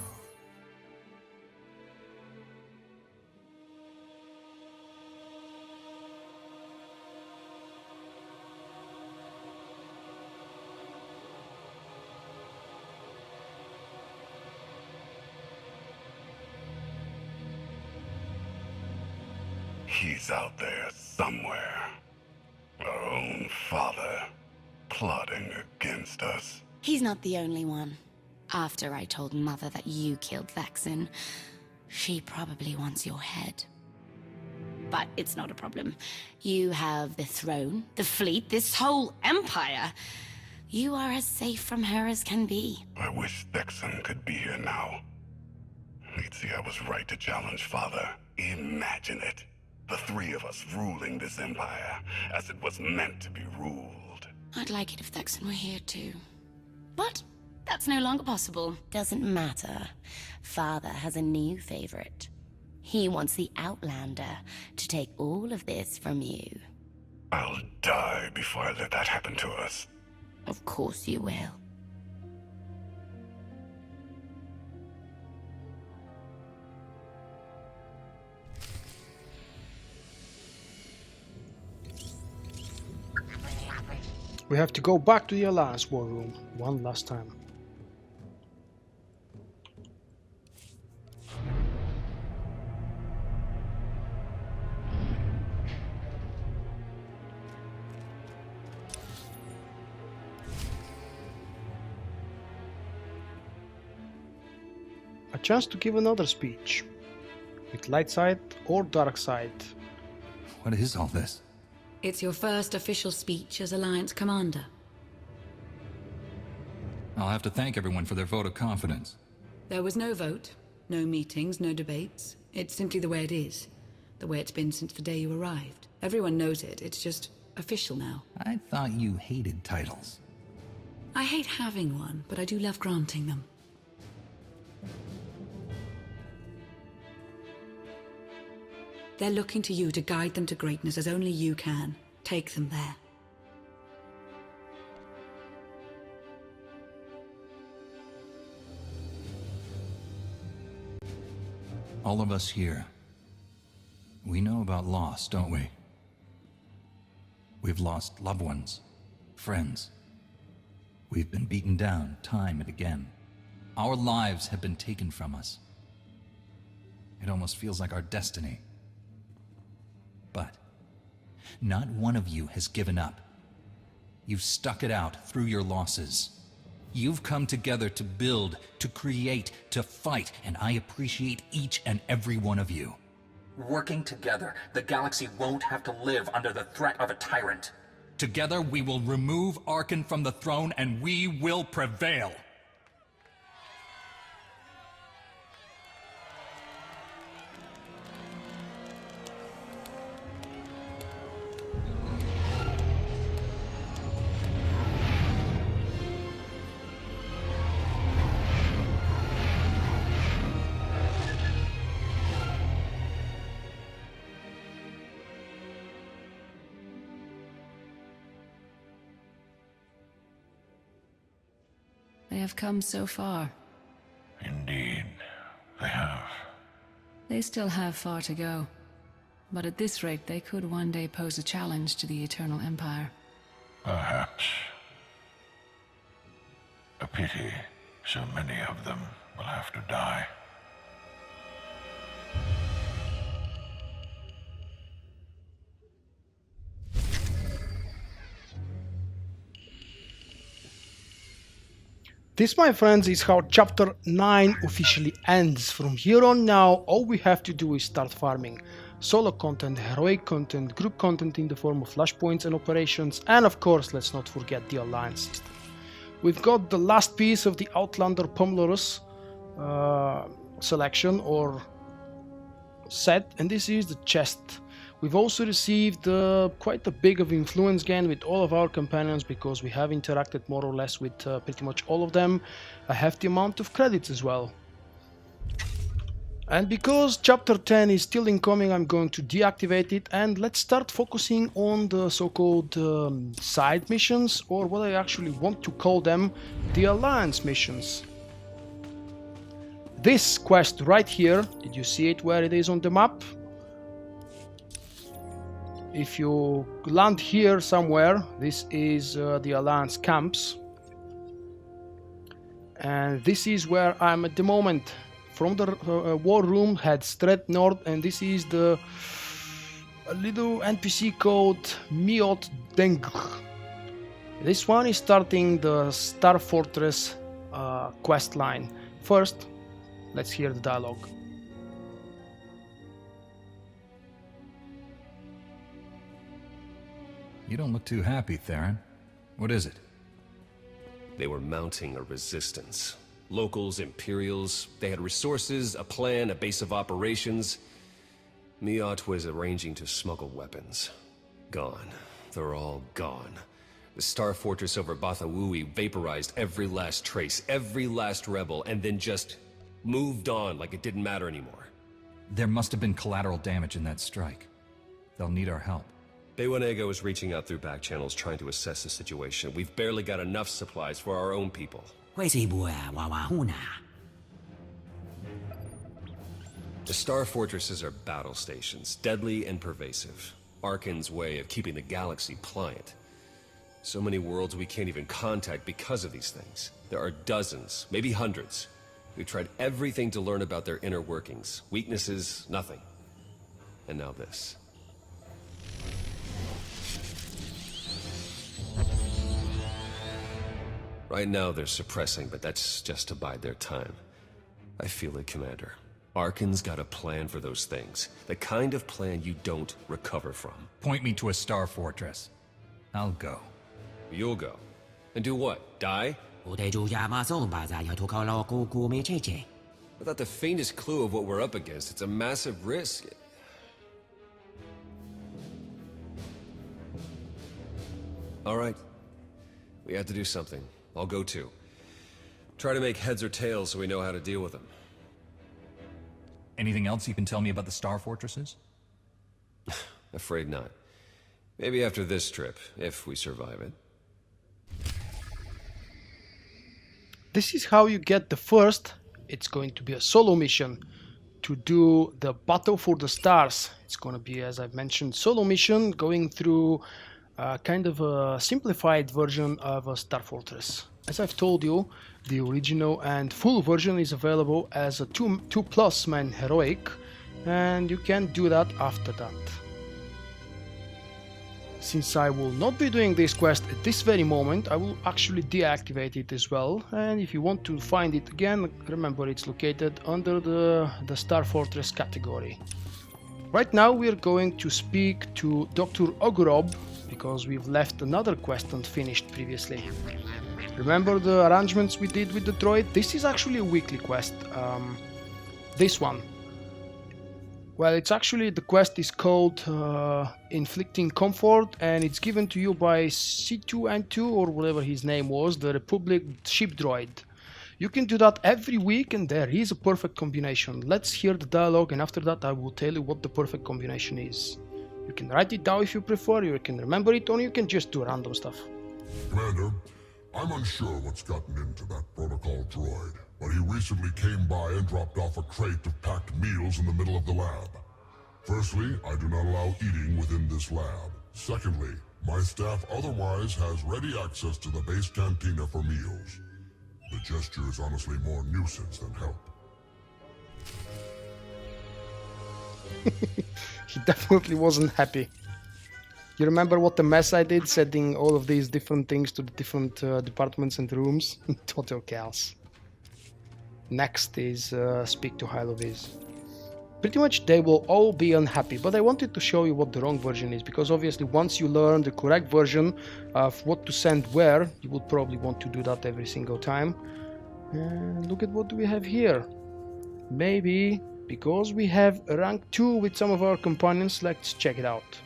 He's out there somewhere. Our own father, plotting against us. He's not the only one. After I told Mother that you killed Vexen, she probably wants your head. But it's not a problem. You have the throne, the fleet, this whole empire. You are as safe from her as can be. I wish Vexen could be here now. He'd see I was right to challenge Father. Imagine it. The three of us ruling this empire as it was meant to be ruled. I'd like it if Vexen were here too. But that's no longer possible. Doesn't matter. Father has a new favorite. He wants the Outlander to take all of this from you. I'll die before I let that happen to us. Of course you will. We have to go back to the Alliance war room one last time. A chance to give another speech, with light side or dark side. What is all this? It's your first official speech as Alliance Commander. I'll have to thank everyone for their vote of confidence. There was no vote, no meetings, no debates. It's simply the way it is. The way it's been since the day you arrived. Everyone knows it, it's just official now. I thought you hated titles. I hate having one, but I do love granting them. They're looking to you to guide them to greatness as only you can. Take them there. All of us here, we know about loss, don't we? We've lost loved ones, friends. We've been beaten down time and again. Our lives have been taken from us. It almost feels like our destiny. But not one of you has given up. You've stuck it out through your losses. You've come together to build, to create, to fight, and I appreciate each and every one of you. Working together, the galaxy won't have to live under the threat of a tyrant. Together we will remove Arcann from the throne and we will prevail. They have come so far. Indeed, they have. They still have far to go. But at this rate, they could one day pose a challenge to the Eternal Empire. Perhaps. A pity so many of them will have to die. This, my friends, is how Chapter 9 officially ends. From here on now, all we have to do is start farming. Solo content, heroic content, group content in the form of flashpoints and operations, and of course, let's not forget the alliance system. We've got the last piece of the Outlander Pomlerus selection or set, and this is the chest. We've also received quite a big of influence gain with all of our companions because we have interacted more or less with pretty much all of them. A hefty amount of credits as well. And because chapter 10 is still incoming, I'm going to deactivate it and let's start focusing on the so-called side missions, or what I actually want to call them, the alliance missions. This quest right here, did you see it where it is on the map? If you land here somewhere, this is the Alliance camps. And this is where I'm at the moment. From the war room, head straight north, and this is the little NPC called Miot Deng. This one is starting the Star Fortress quest line. First, let's hear the dialogue. You don't look too happy, Theron. What is it? They were mounting a resistance. Locals, Imperials, they had resources, a plan, a base of operations. Miot was arranging to smuggle weapons. Gone. They're all gone. The Star Fortress over Bathawui vaporized every last trace, every last rebel, and then just moved on like it didn't matter anymore. There must have been collateral damage in that strike. They'll need our help. Baywanego is reaching out through back channels trying to assess the situation. We've barely got enough supplies for our own people. The Star Fortresses are battle stations, deadly and pervasive. Arcann's way of keeping the galaxy pliant. So many worlds we can't even contact because of these things. There are dozens, maybe hundreds. We've tried everything to learn about their inner workings. Weaknesses, nothing. And now this. Right now they're suppressing, but that's just to bide their time. I feel it, Commander. Arcann's got a plan for those things. The kind of plan you don't recover from. Point me to a Star Fortress. I'll go. You'll go. And do what? Die? Without the faintest clue of what we're up against, it's a massive risk. Alright. We have to do something. I'll go too. Try to make heads or tails so we know how to deal with them. Anything else you can tell me about the Star Fortresses? Afraid not. Maybe after this trip, if we survive it. This is how you get the first. It's going to be a solo mission to do the Battle for the Stars. It's going to be, as I've mentioned, solo mission going through kind of a simplified version of a Star Fortress. As I've told you, the original and full version is available as a 2+ man heroic, and you can do that after that. Since I will not be doing this quest at this very moment, I will actually deactivate it as well, and if you want to find it again, remember it's located under the Star Fortress category. Right now we are going to speak to Dr. Ogorob, because we've left another quest unfinished previously. Remember the arrangements we did with the droid? This is actually a weekly quest. This one. Well, it's actually, the quest is called Inflicting Comfort, and it's given to you by C2N2, or whatever his name was, the Republic ship droid. You can do that every week, and there is a perfect combination. Let's hear the dialogue, and after that I will tell you what the perfect combination is. You can write it down if you prefer, you can remember it, or you can just do random stuff. Commander, I'm unsure what's gotten into that protocol droid, but he recently came by and dropped off a crate of packed meals in the middle of the lab. Firstly, I do not allow eating within this lab. Secondly, my staff otherwise has ready access to the base cantina for meals. The gesture is honestly more nuisance than help. He definitely wasn't happy. You remember what the mess I did, setting all of these different things to the different departments and rooms? Total chaos. Next is speak to Hilo Viz. Pretty much they will all be unhappy, but I wanted to show you what the wrong version is, because obviously once you learn the correct version of what to send where, you would probably want to do that every single time. And look at what do we have here. Maybe because we have rank 2 with some of our companions, let's check it out.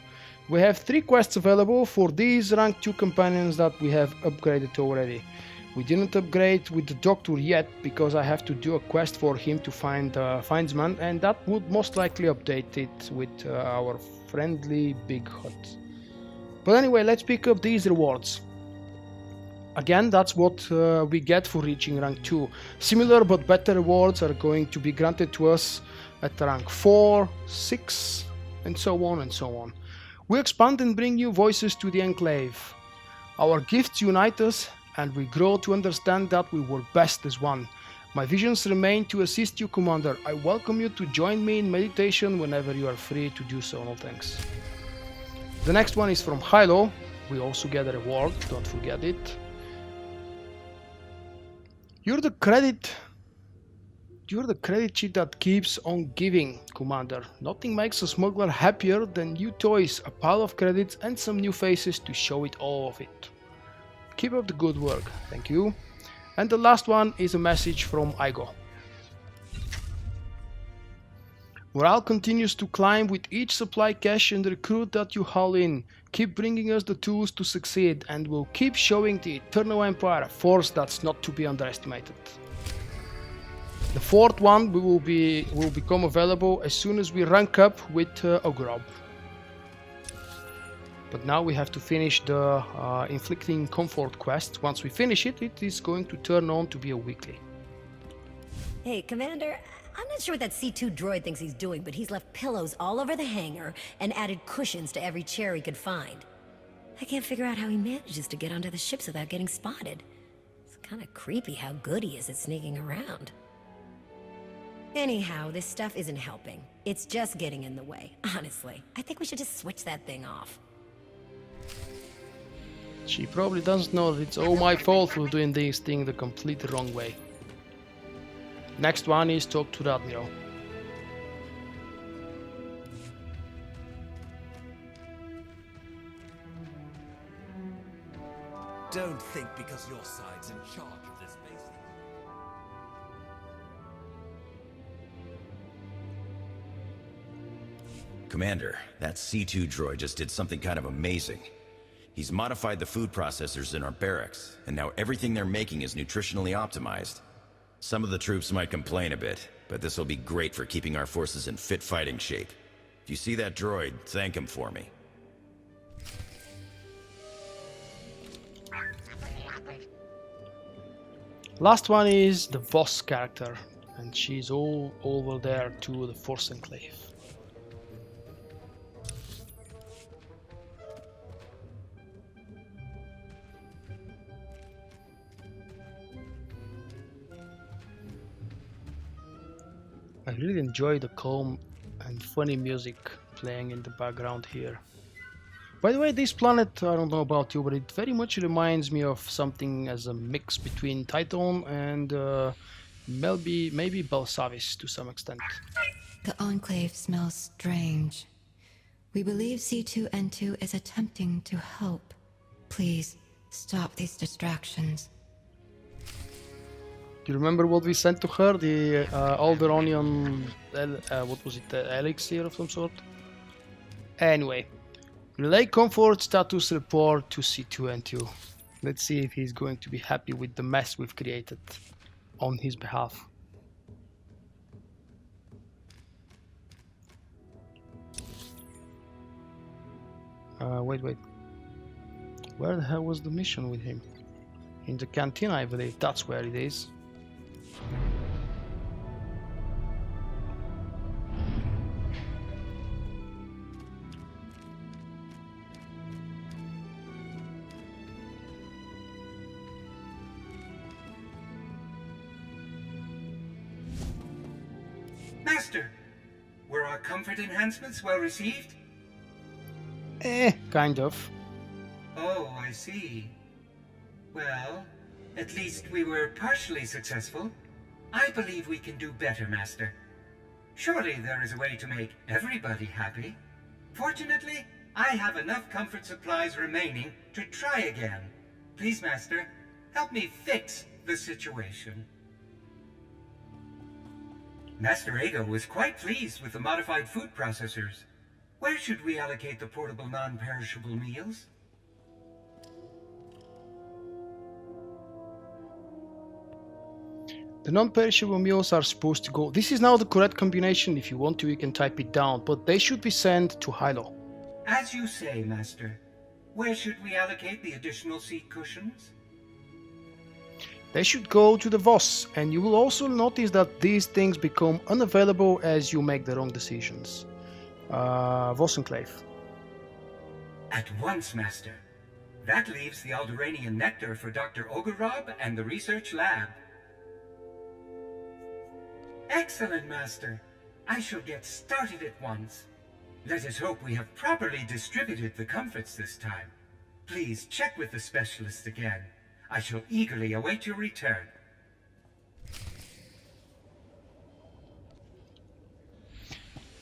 We have 3 quests available for these rank 2 companions that we have upgraded already. We didn't upgrade with the doctor yet because I have to do a quest for him to find Findsman, and that would most likely update it with our friendly big hut. But anyway, let's pick up these rewards. Again, that's what we get for reaching rank 2. Similar but better rewards are going to be granted to us at rank 4, 6, and so on and so on. We expand and bring new voices to the Enclave. Our gifts unite us, and we grow to understand that we work best as one. My visions remain to assist you, Commander. I welcome you to join me in meditation whenever you are free to do so. No thanks. The next one is from Hilo. We also get a reward, don't forget it. You're the credit sheet that keeps on giving, Commander. Nothing makes a smuggler happier than new toys, a pile of credits, and some new faces to show it all of it. Keep up the good work, thank you. And the last one is a message from Igo. Morale continues to climb with each supply cache and recruit that you haul in. Keep bringing us the tools to succeed, and we'll keep showing the Eternal Empire a force that's not to be underestimated. The fourth one will become available as soon as we rank up with Ogrob. But now we have to finish the Inflicting Comfort quest. Once we finish it, it is going to turn on to be a weekly. Hey, Commander, I'm not sure what that C2 droid thinks he's doing, but he's left pillows all over the hangar and added cushions to every chair he could find. I can't figure out how he manages to get onto the ships without getting spotted. It's kind of creepy how good he is at sneaking around. Anyhow, this stuff isn't helping. It's just getting in the way, honestly. I think we should just switch that thing off. She probably doesn't know that it's all my fault for doing this thing the complete wrong way. Next one is talk to the Admiral. Don't think because your side's in charge of this base. Commander, that C2 droid just did something kind of amazing. He's modified the food processors in our barracks, and now everything they're making is nutritionally optimized. Some of the troops might complain a bit, but this will be great for keeping our forces in fit fighting shape. If you see that droid, thank him for me. Last one is the Voss character, and she's all over there to the Force Enclave. I really enjoy the calm and funny music playing in the background here. By the way, this planet, I don't know about you, but it very much reminds me of something as a mix between Titan and maybe Belsavis to some extent. The Enclave smells strange. We believe C2N2 is attempting to help. Please, stop these distractions. Do you remember what we sent to her? The Alderonian, what was it, elixir of some sort? Anyway, relay comfort status report to C2N2. Let's see if he's going to be happy with the mess we've created on his behalf. Wait. Where the hell was the mission with him? In the Cantina, I believe. That's where it is. Master, were our comfort enhancements well received? Kind of. Oh, I see. Well, at least we were partially successful. I believe we can do better, Master. Surely there is a way to make everybody happy. Fortunately, I have enough comfort supplies remaining to try again. Please, Master, help me fix the situation. Master Ego was quite pleased with the modified food processors. Where should we allocate the portable non-perishable meals? The non-perishable meals are supposed to go. This is now the correct combination. If you want to, you can type it down, but they should be sent to Hilo. As you say, Master. Where should we allocate the additional seat cushions? They should go to the VOS, and you will also notice that these things become unavailable as you make the wrong decisions. VOS Enclave. At once, Master. That leaves the Alderanian nectar for Dr. Ogorob and the research lab. Excellent, Master. I shall get started at once. Let us hope we have properly distributed the comforts this time. Please check with the specialist again. I shall eagerly await your return.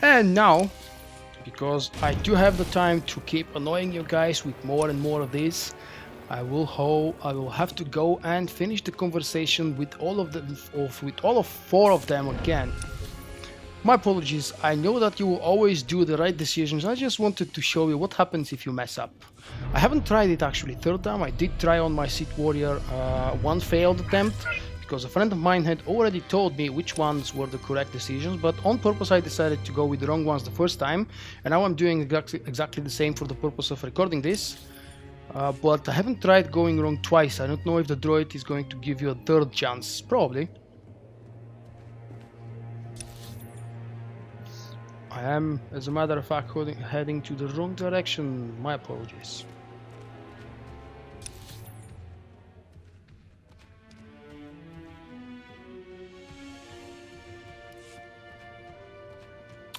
And now, because I do have the time to keep annoying you guys with more and more of this, I will have to go and finish the conversation with all of four of them again. My apologies, I know that you will always do the right decisions. I just wanted to show you what happens if you mess up. I haven't tried it actually third time. I did try on my Sith Warrior one failed attempt, because a friend of mine had already told me which ones were the correct decisions, but on purpose I decided to go with the wrong ones the first time, and now I'm doing exactly the same for the purpose of recording this. But I haven't tried going wrong twice. I don't know if the droid is going to give you a third chance. Probably. I am, as a matter of fact, heading to the wrong direction. My apologies.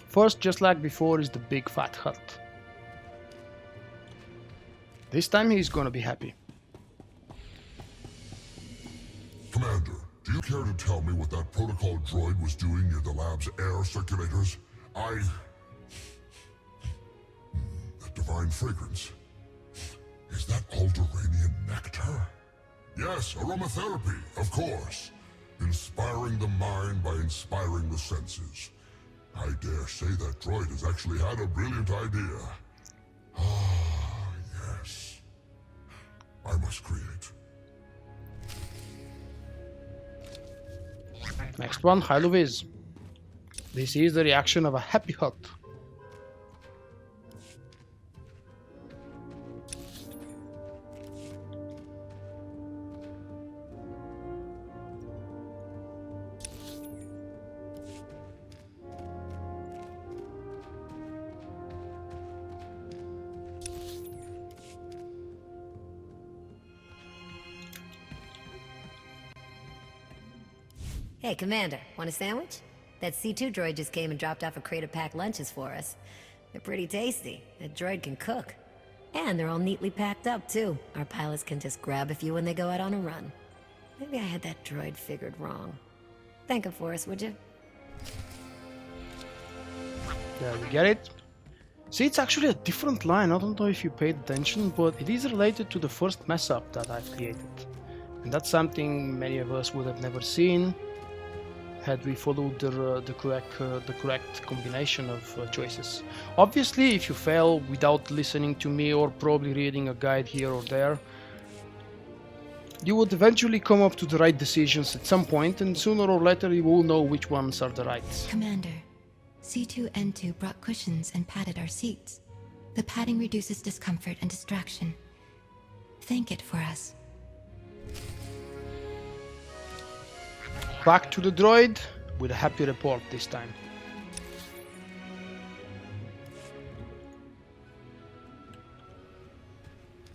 First, just like before, is the big fat hut. This time he's gonna be happy. Commander, do you care to tell me what that protocol droid was doing near the lab's air circulators? That divine fragrance. Is that Alderanian nectar? Yes, aromatherapy, of course. Inspiring the mind by inspiring the senses. I dare say that droid has actually had a brilliant idea. I must create. Next one, Hilo Viz. This is the reaction of a happy hut. Hey, Commander, want a sandwich? That C2 droid just came and dropped off a crate of packed lunches for us. They're pretty tasty. That droid can cook. And they're all neatly packed up, too. Our pilots can just grab a few when they go out on a run. Maybe I had that droid figured wrong. Thank him for us, would you? There we get it. See, it's actually a different line. I don't know if you paid attention, but it is related to the first mess up that I've created. And that's something many of us would have never seen had we followed the correct combination of choices. Obviously, if you fail without listening to me or probably reading a guide here or there, you would eventually come up to the right decisions at some point, and sooner or later you will know which ones are the right. Commander, C2N2 brought cushions and padded our seats. The padding reduces discomfort and distraction. Thank it for us. Back to the droid with a happy report this time.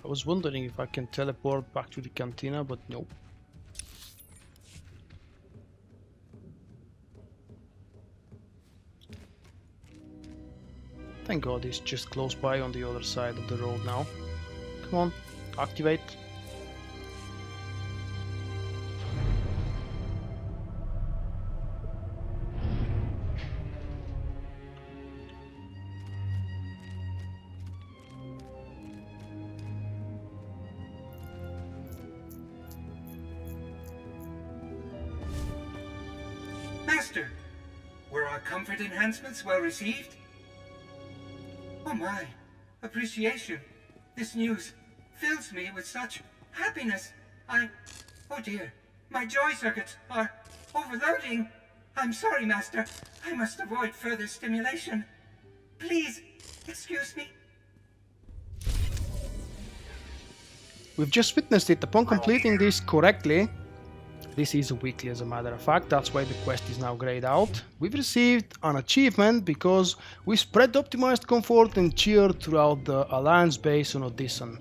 I was wondering if I can teleport back to the Cantina, but no. Thank God it's just close by on the other side of the road now. Come on, activate. Master, were our comfort enhancements well received? Oh my, appreciation. This news fills me with such happiness. Oh dear, my joy circuits are overloading. I'm sorry, Master. I must avoid further stimulation. Please, excuse me. We've just witnessed it. Upon completing this correctly, this is a weekly as a matter of fact, that's why the quest is now grayed out. We've received an achievement because we spread optimized comfort and cheer throughout the Alliance base on Odessen.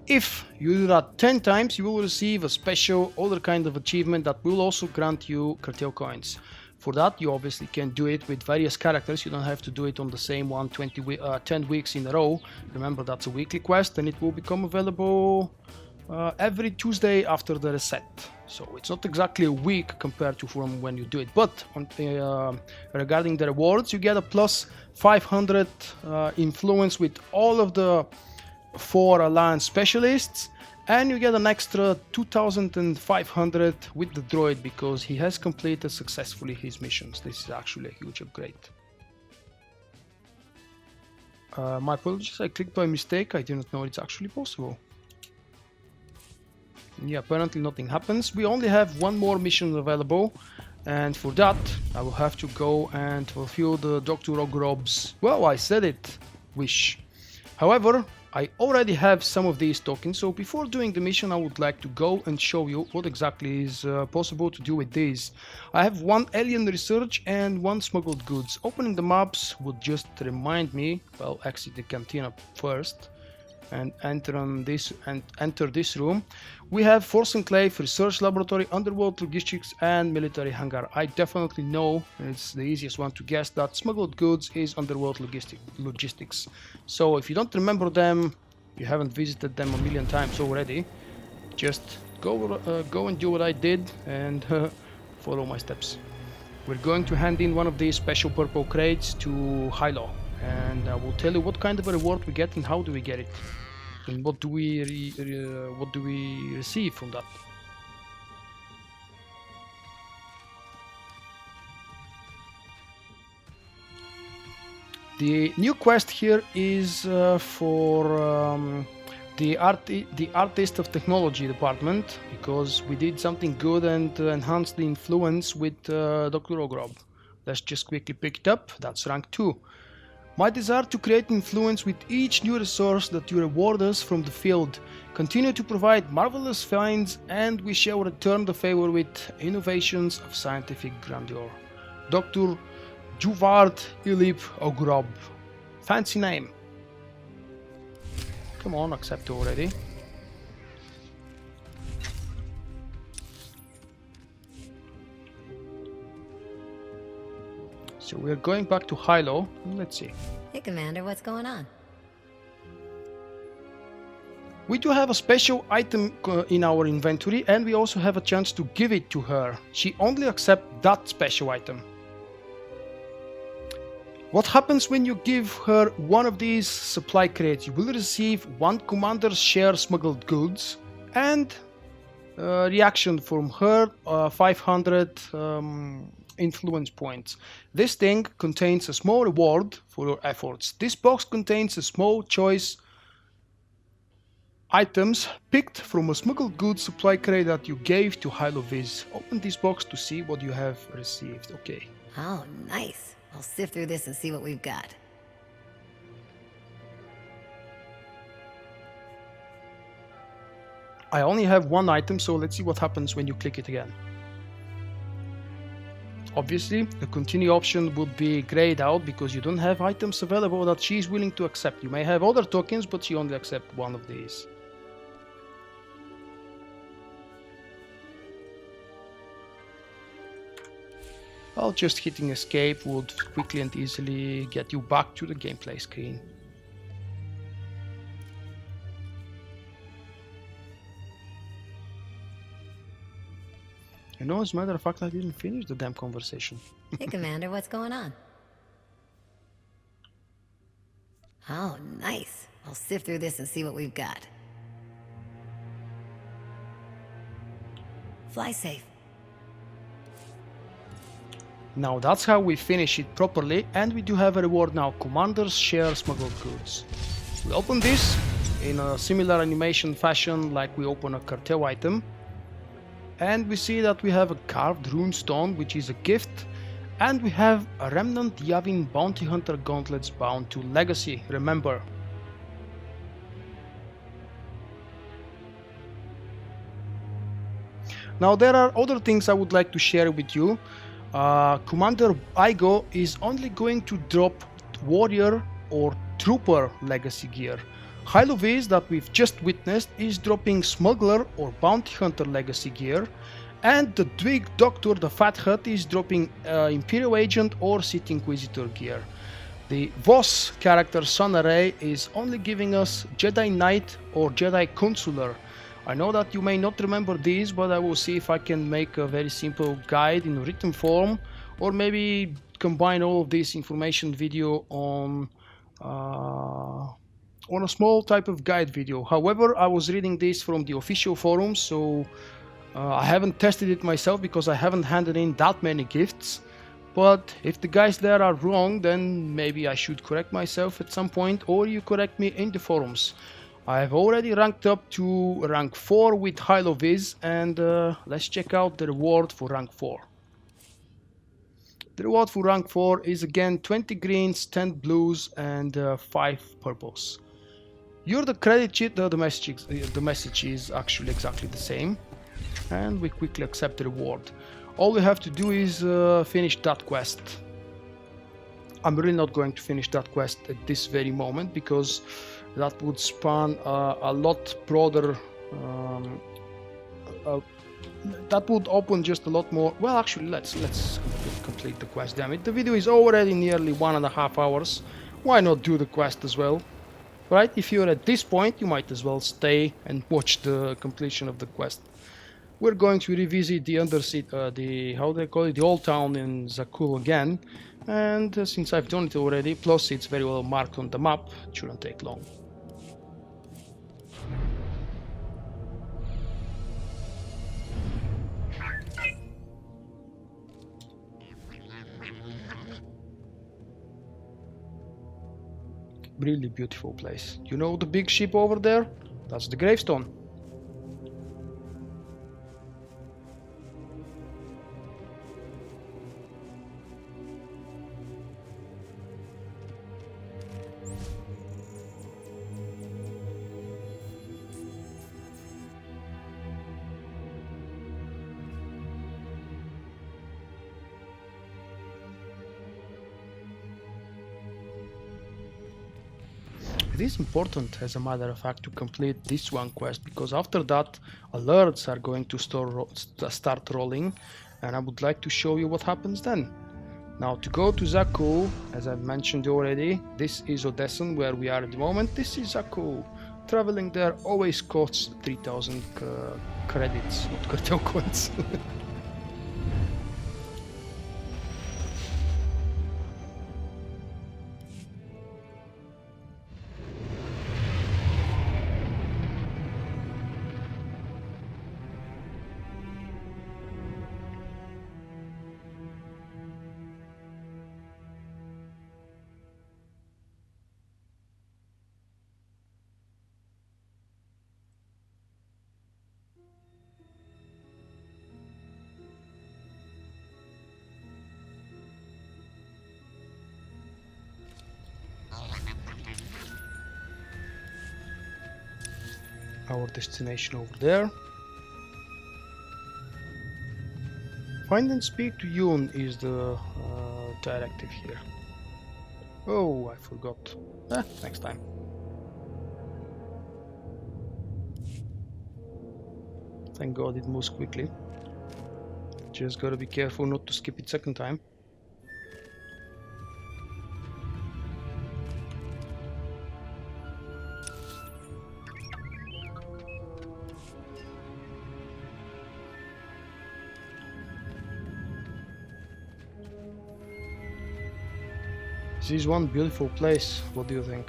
If you do that 10 times, you will receive a special other kind of achievement that will also grant you cartel coins. For that, you obviously can do it with various characters. You don't have to do it on the same one 10 weeks in a row. Remember, that's a weekly quest and it will become available every Tuesday after the reset. So it's not exactly a week compared to from when you do it. But regarding the rewards, you get a plus 500 influence with all of the 4 Alliance specialists, and you get an extra 2500 with the droid because he has completed successfully his missions. This is actually a huge upgrade. My apologies, I clicked by mistake. I didn't know it's actually possible. Yeah, apparently nothing happens. We only have one more mission available, and for that I will have to go and fulfill the Dr. Ogrob's, well, I said it, wish. However, I already have some of these tokens, so before doing the mission I would like to go and show you what exactly is possible to do with these. I have 1 alien research and 1 smuggled goods. Opening the maps would just remind me, well, exit the Cantina first and enter this room. We have Force Enclave, Research Laboratory, Underworld Logistics and Military Hangar. I definitely know, it's the easiest one to guess, that smuggled goods is Underworld Logistics. So if you don't remember them, you haven't visited them a million times already, just go and do what I did and follow my steps. We're going to hand in one of these special purple crates to Hilo, and I will tell you what kind of a reward we get and how do we get it. And what do we receive from that? The new quest here is for the Artist of Technology department, because we did something good and enhanced the influence with Dr. Ogrob. Let's just quickly pick it up. That's rank 2. My desire to create influence with each new resource that you reward us from the field. Continue to provide marvelous finds and we shall return the favor with innovations of scientific grandeur. Dr. Juvard Ilip Ogrob. Fancy name. Come on, accept already. So we're going back to Hilo. Let's see. Hey, Commander, what's going on? We do have a special item in our inventory, and we also have a chance to give it to her. She only accepts that special item. What happens when you give her one of these supply crates? You will receive 1 commander's share smuggled goods and reaction from her 500 influence points. This thing contains a small reward for your efforts. This box contains a small choice items picked from a smuggled goods supply crate that you gave to Hilo Viz. Open this box to see what you have received. Okay. Oh, nice. I'll sift through this and see what we've got. I only have 1 item, so let's see what happens when you click it again. Obviously, the continue option would be grayed out because you don't have items available that she is willing to accept. You may have other tokens, but she only accepts 1 of these. Well, just hitting escape would quickly and easily get you back to the gameplay screen. You know, as a matter of fact, I didn't finish the damn conversation. Hey, Commander, what's going on? Oh, nice. I'll sift through this and see what we've got. Fly safe. Now that's how we finish it properly, and we do have a reward now. Commanders share smuggled goods. We open this in a similar animation fashion like we open a cartel item. And we see that we have a carved rune stone, which is a gift. And we have a remnant Yavin bounty hunter gauntlets bound to legacy, remember. Now there are other things I would like to share with you. Commander Igo is only going to drop warrior or trooper legacy gear. Hilo Viz, that we've just witnessed, is dropping smuggler or bounty hunter legacy gear, and the Dwig Doctor, the Fat Hut, is dropping Imperial Agent or Sith Inquisitor gear. The Voss character Sonaray is only giving us Jedi Knight or Jedi Consular. I know that you may not remember these, but I will see if I can make a very simple guide in written form, or maybe combine all of this information video on a small type of guide video. However, I was reading this from the official forums, so I haven't tested it myself because I haven't handed in that many gifts. But if the guys there are wrong, then maybe I should correct myself at some point, or you correct me in the forums. I've already ranked up to rank 4 with Hilo Viz, and let's check out the reward for rank 4. The reward for rank 4 is again 20 greens, 10 blues, and 5 purples. You're the credit sheet, the message is actually exactly the same, and we quickly accept the reward. All we have to do is finish that quest. I'm really not going to finish that quest at this very moment because that would span a lot broader, that would open just a lot more. Well, actually, let's complete the quest. Damn it, the video is already nearly 1.5 hours. Why not do the quest as well? Right? If you're at this point, you might as well stay and watch the completion of the quest. We're going to revisit the undercity, how they call it, the old town in Zakuul again. And since I've done it already, plus it's very well marked on the map, it shouldn't take long. Really beautiful place. You know the big ship over there? That's the gravestone. It is important, as a matter of fact, to complete this one quest, because after that alerts are going to start rolling, and I would like to show you what happens then. Now, to go to Zakuul, as I've mentioned already, this is Odessen, where we are at the moment. This is Zakuul. Traveling there always costs 3000 credits, not cartel coins. Our destination over there. Find and speak to Yoon is the directive here. Oh, I forgot. Next time. Thank God it moves quickly. Just gotta be careful not to skip it second time. This is one beautiful place. What do you think?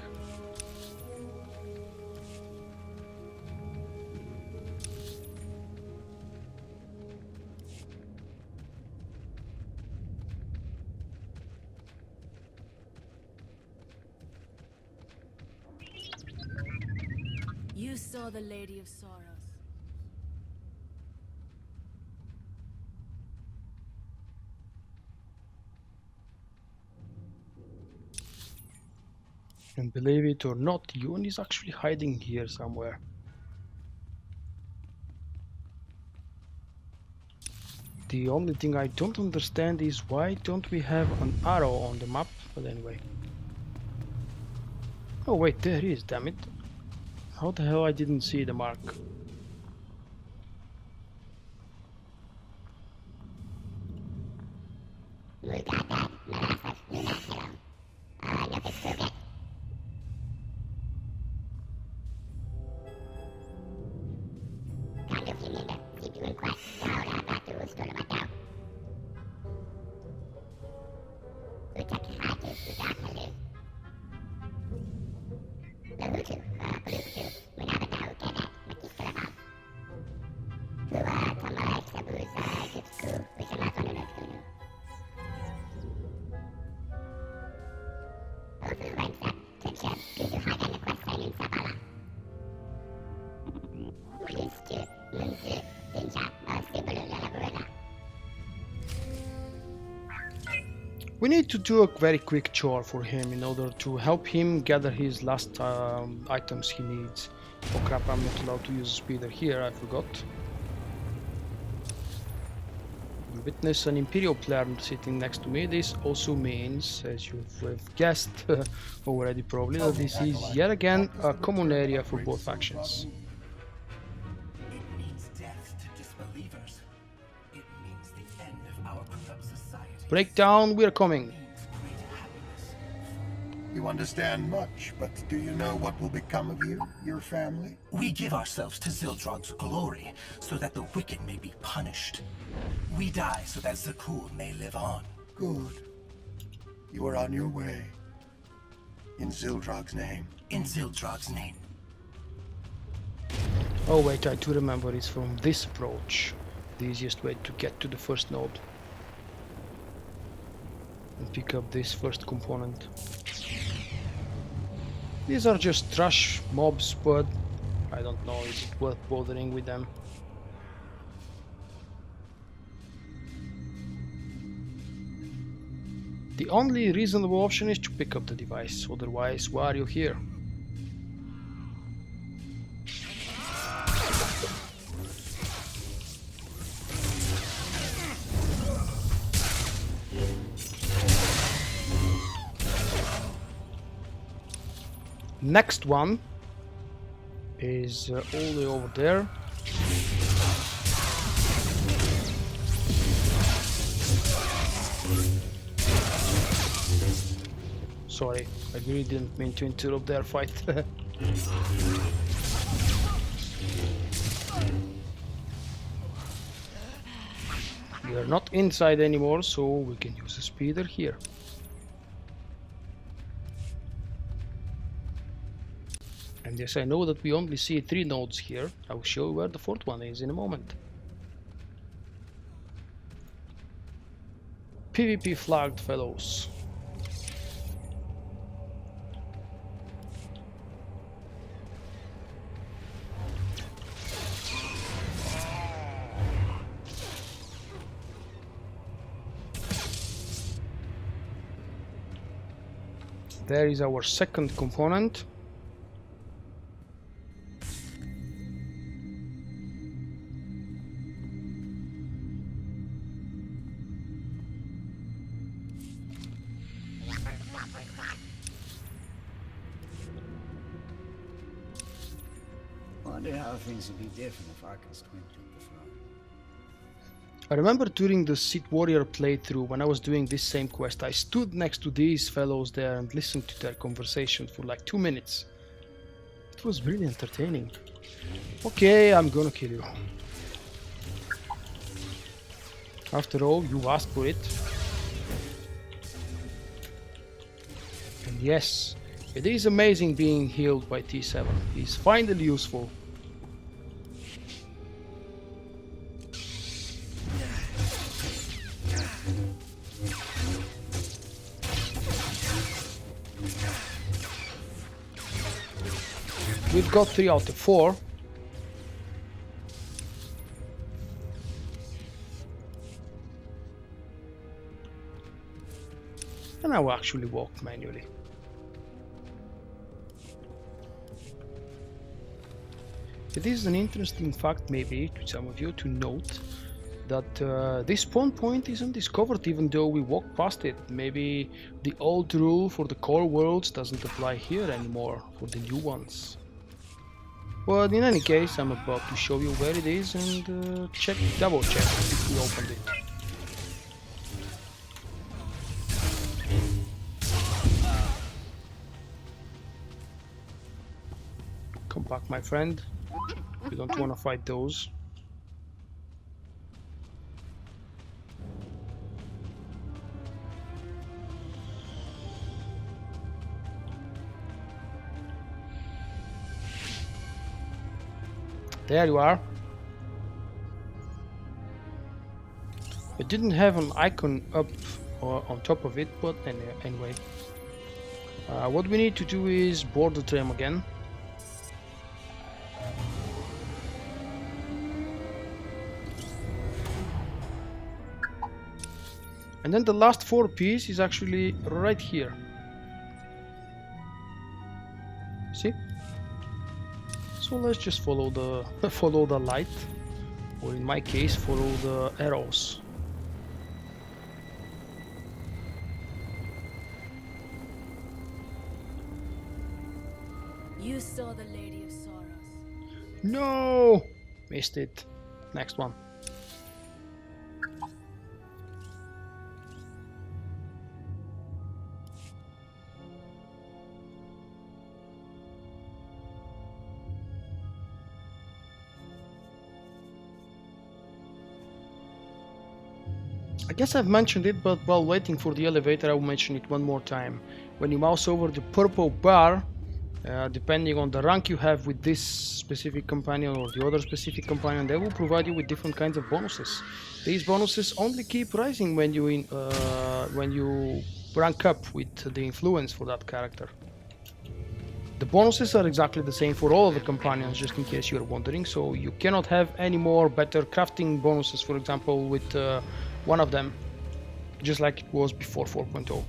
You saw the Lady of Sorrows. And believe it or not, Yoon is actually hiding here somewhere. The only thing I don't understand is why don't we have an arrow on the map? But anyway. Oh wait, there he is, damn it. How the hell I didn't see the mark? We need to do a very quick chore for him in order to help him gather his last items he needs. Oh crap, I'm not allowed to use a speeder here, I forgot. Witness an Imperial player sitting next to me. This also means, as you've guessed already probably, that this is yet again a common area for both factions. It means death to disbelievers. It means the end of our corrupt society. Breakdown, we're coming. You understand much, but do you know what will become of you, your family? We give ourselves to Zildrog's glory, so that the wicked may be punished. We die so that Zakuul may live on. Good. You are on your way. In Zildrog's name. In Zildrog's name. Oh wait, I do remember it's from this approach. The easiest way to get to the first node. And pick up this first component. These are just trash mobs, but I don't know, is it worth bothering with them? The only reasonable option is to pick up the device, otherwise why are you here? Next one is all the way over there. Sorry, I really didn't mean to interrupt their fight. We are not inside anymore, so we can use a speeder here. And yes, I know that we only see 3 nodes here. I will show you where the 4th one is in a moment. PvP flagged, fellows. There is our second component. Wonder how things would be different if Arcann's twin took the throne. I remember during the Sith Warrior playthrough, when I was doing this same quest, I stood next to these fellows there and listened to their conversation for like 2 minutes. It was really entertaining. Okay, I'm gonna kill you. After all, you asked for it. And yes, it is amazing being healed by T7. He's finally useful. We've got 3 out of 4. And I will actually walk manually. It is an interesting fact, maybe, to some of you to note that this spawn point isn't discovered even though we walked past it. Maybe the old rule for the core worlds doesn't apply here anymore for the new ones. But in any case, I'm about to show you where it is and double check if we opened it. Come back, my friend. We don't want to fight those. There you are. It didn't have an icon up or on top of it, but anyway. What we need to do is board the tram again. And then the last 4 piece is actually right here. See? So let's just follow the follow the light, or in my case, follow the arrows. You saw the Lady of Sorrows. No! Missed it. Next one. I guess I've mentioned it, but while waiting for the elevator I will mention it one more time. When you mouse over the purple bar, depending on the rank you have with this specific companion or the other specific companion, they will provide you with different kinds of bonuses. These bonuses only keep rising when you rank up with the influence for that character. The bonuses are exactly the same for all of the companions, just in case you're wondering, so you cannot have any more better crafting bonuses, for example, with one of them, just like it was before 4.0.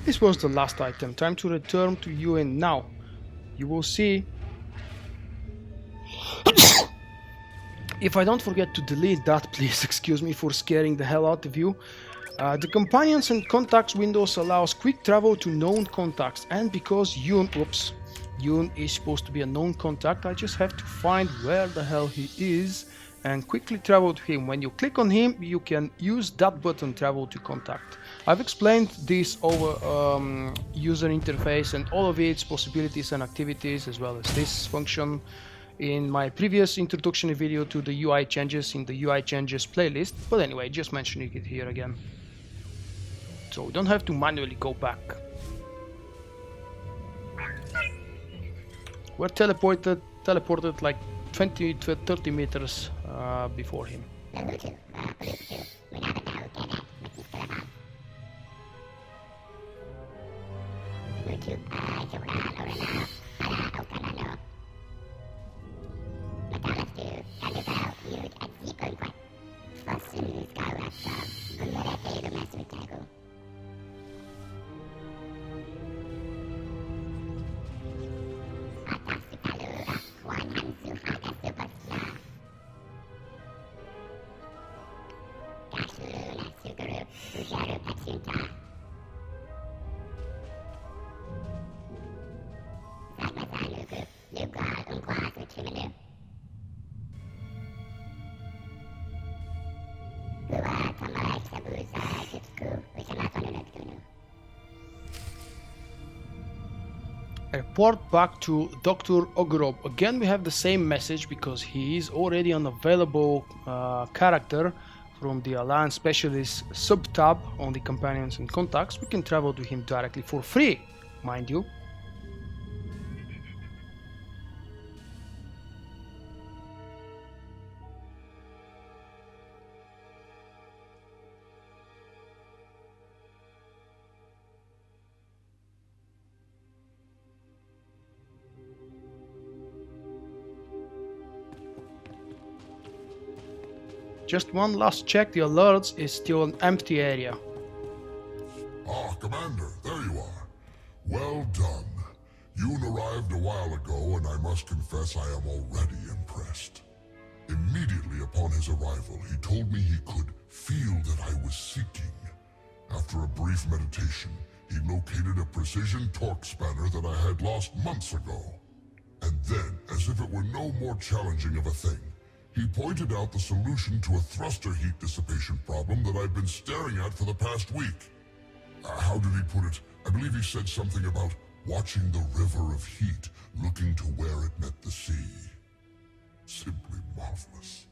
This was the last item. Time to return to Yoon now. You will see. If I don't forget to delete that, please excuse me for scaring the hell out of you. The companions and contacts windows allows quick travel to known contacts, and because Yoon is supposed to be a known contact, I just have to find where the hell he is and quickly travel to him. When you click on him, you can use that button, travel to contact. I've explained this over user interface and all of its possibilities and activities, as well as this function, in my previous introductory video to the UI changes in the UI changes playlist, but anyway, just mentioning it here again. So we don't have to manually go back. We're teleported like 20 to 30 meters before him. Report back to Dr. Ogorob. Again, we have the same message because he is already an available character from the Alliance Specialist sub-tab on the Companions and Contacts. We can travel to him directly for free, mind you. Just one last check, the alerts is still an empty area. Ah, Commander, there you are. Well done. Yoon arrived a while ago, and I must confess I am already impressed. Immediately upon his arrival, he told me he could feel that I was seeking. After a brief meditation, he located a precision torque spanner that I had lost months ago. And then, as if it were no more challenging of a thing, he pointed out the solution to a thruster heat dissipation problem that I've been staring at for the past week. How did he put it? I believe he said something about watching the river of heat, looking to where it met the sea. Simply marvelous.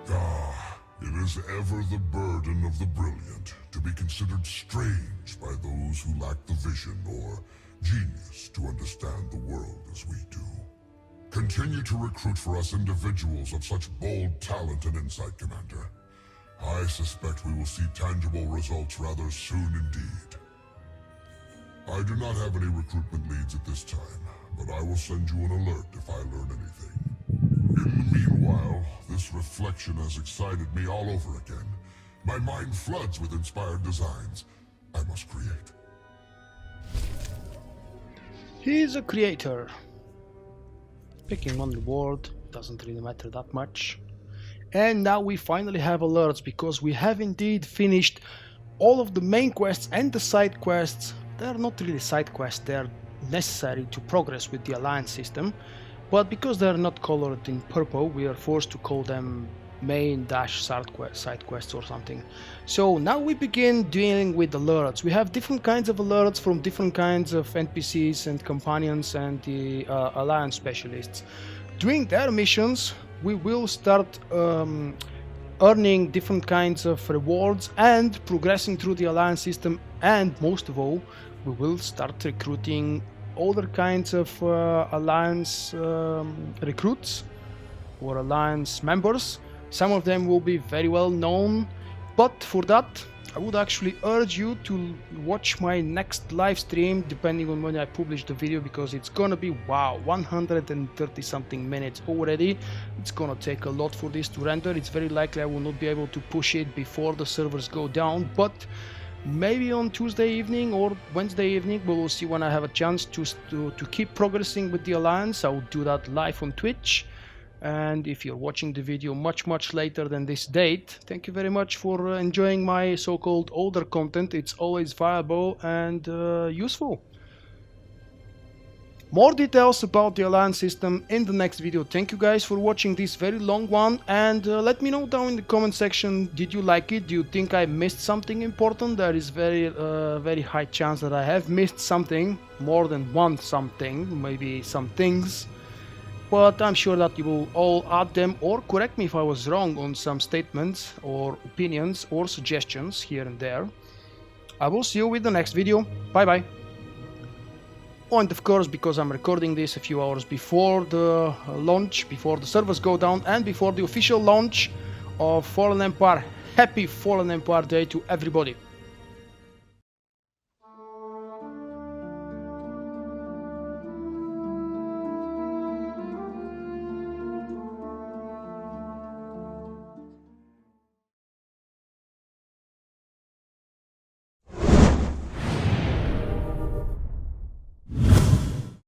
Ah, it is ever the burden of the brilliant to be considered strange by those who lack the vision or genius to understand the world as we do. Continue to recruit for us individuals of such bold talent and insight, Commander. I suspect we will see tangible results rather soon indeed. I do not have any recruitment leads at this time, but I will send you an alert if I learn anything. In the meanwhile, this reflection has excited me all over again. My mind floods with inspired designs I must create. He's a creator. Picking one reward doesn't really matter that much. And now we finally have alerts because we have indeed finished all of the main quests and the side quests. They're not really side quests, they're necessary to progress with the Alliance system. But because they're not colored in purple, we are forced to call them main-side quests or something. So now we begin dealing with alerts. We have different kinds of alerts from different kinds of NPCs and companions and the Alliance specialists. During their missions, we will start earning different kinds of rewards and progressing through the Alliance system, and most of all, we will start recruiting other kinds of Alliance recruits or Alliance members. Some of them will be very well known, but for that I would actually urge you to watch my next live stream depending on when I publish the video, because it's gonna be, wow, 130 something minutes already. It's gonna take a lot for this to render. It's very likely I will not be able to push it before the servers go down, but maybe on Tuesday evening or Wednesday evening we will see when I have a chance to keep progressing with the Alliance. I will do that live on Twitch. And if you're watching the video much later than this date, thank you very much for enjoying my so-called older content. It's always viable and useful. More details about the Alliance system in the next video. Thank you guys for watching this very long one, and let me know down in the comment section, did you like it? Do you think I missed something important? There is very high chance that I have missed something, more than one something, maybe some things. But I'm sure that you will all add them or correct me if I was wrong on some statements or opinions or suggestions here and there. I will see you with the next video. Bye bye. And of course, because I'm recording this a few hours before the launch, before the servers go down and before the official launch of Fallen Empire, happy Fallen Empire Day to everybody.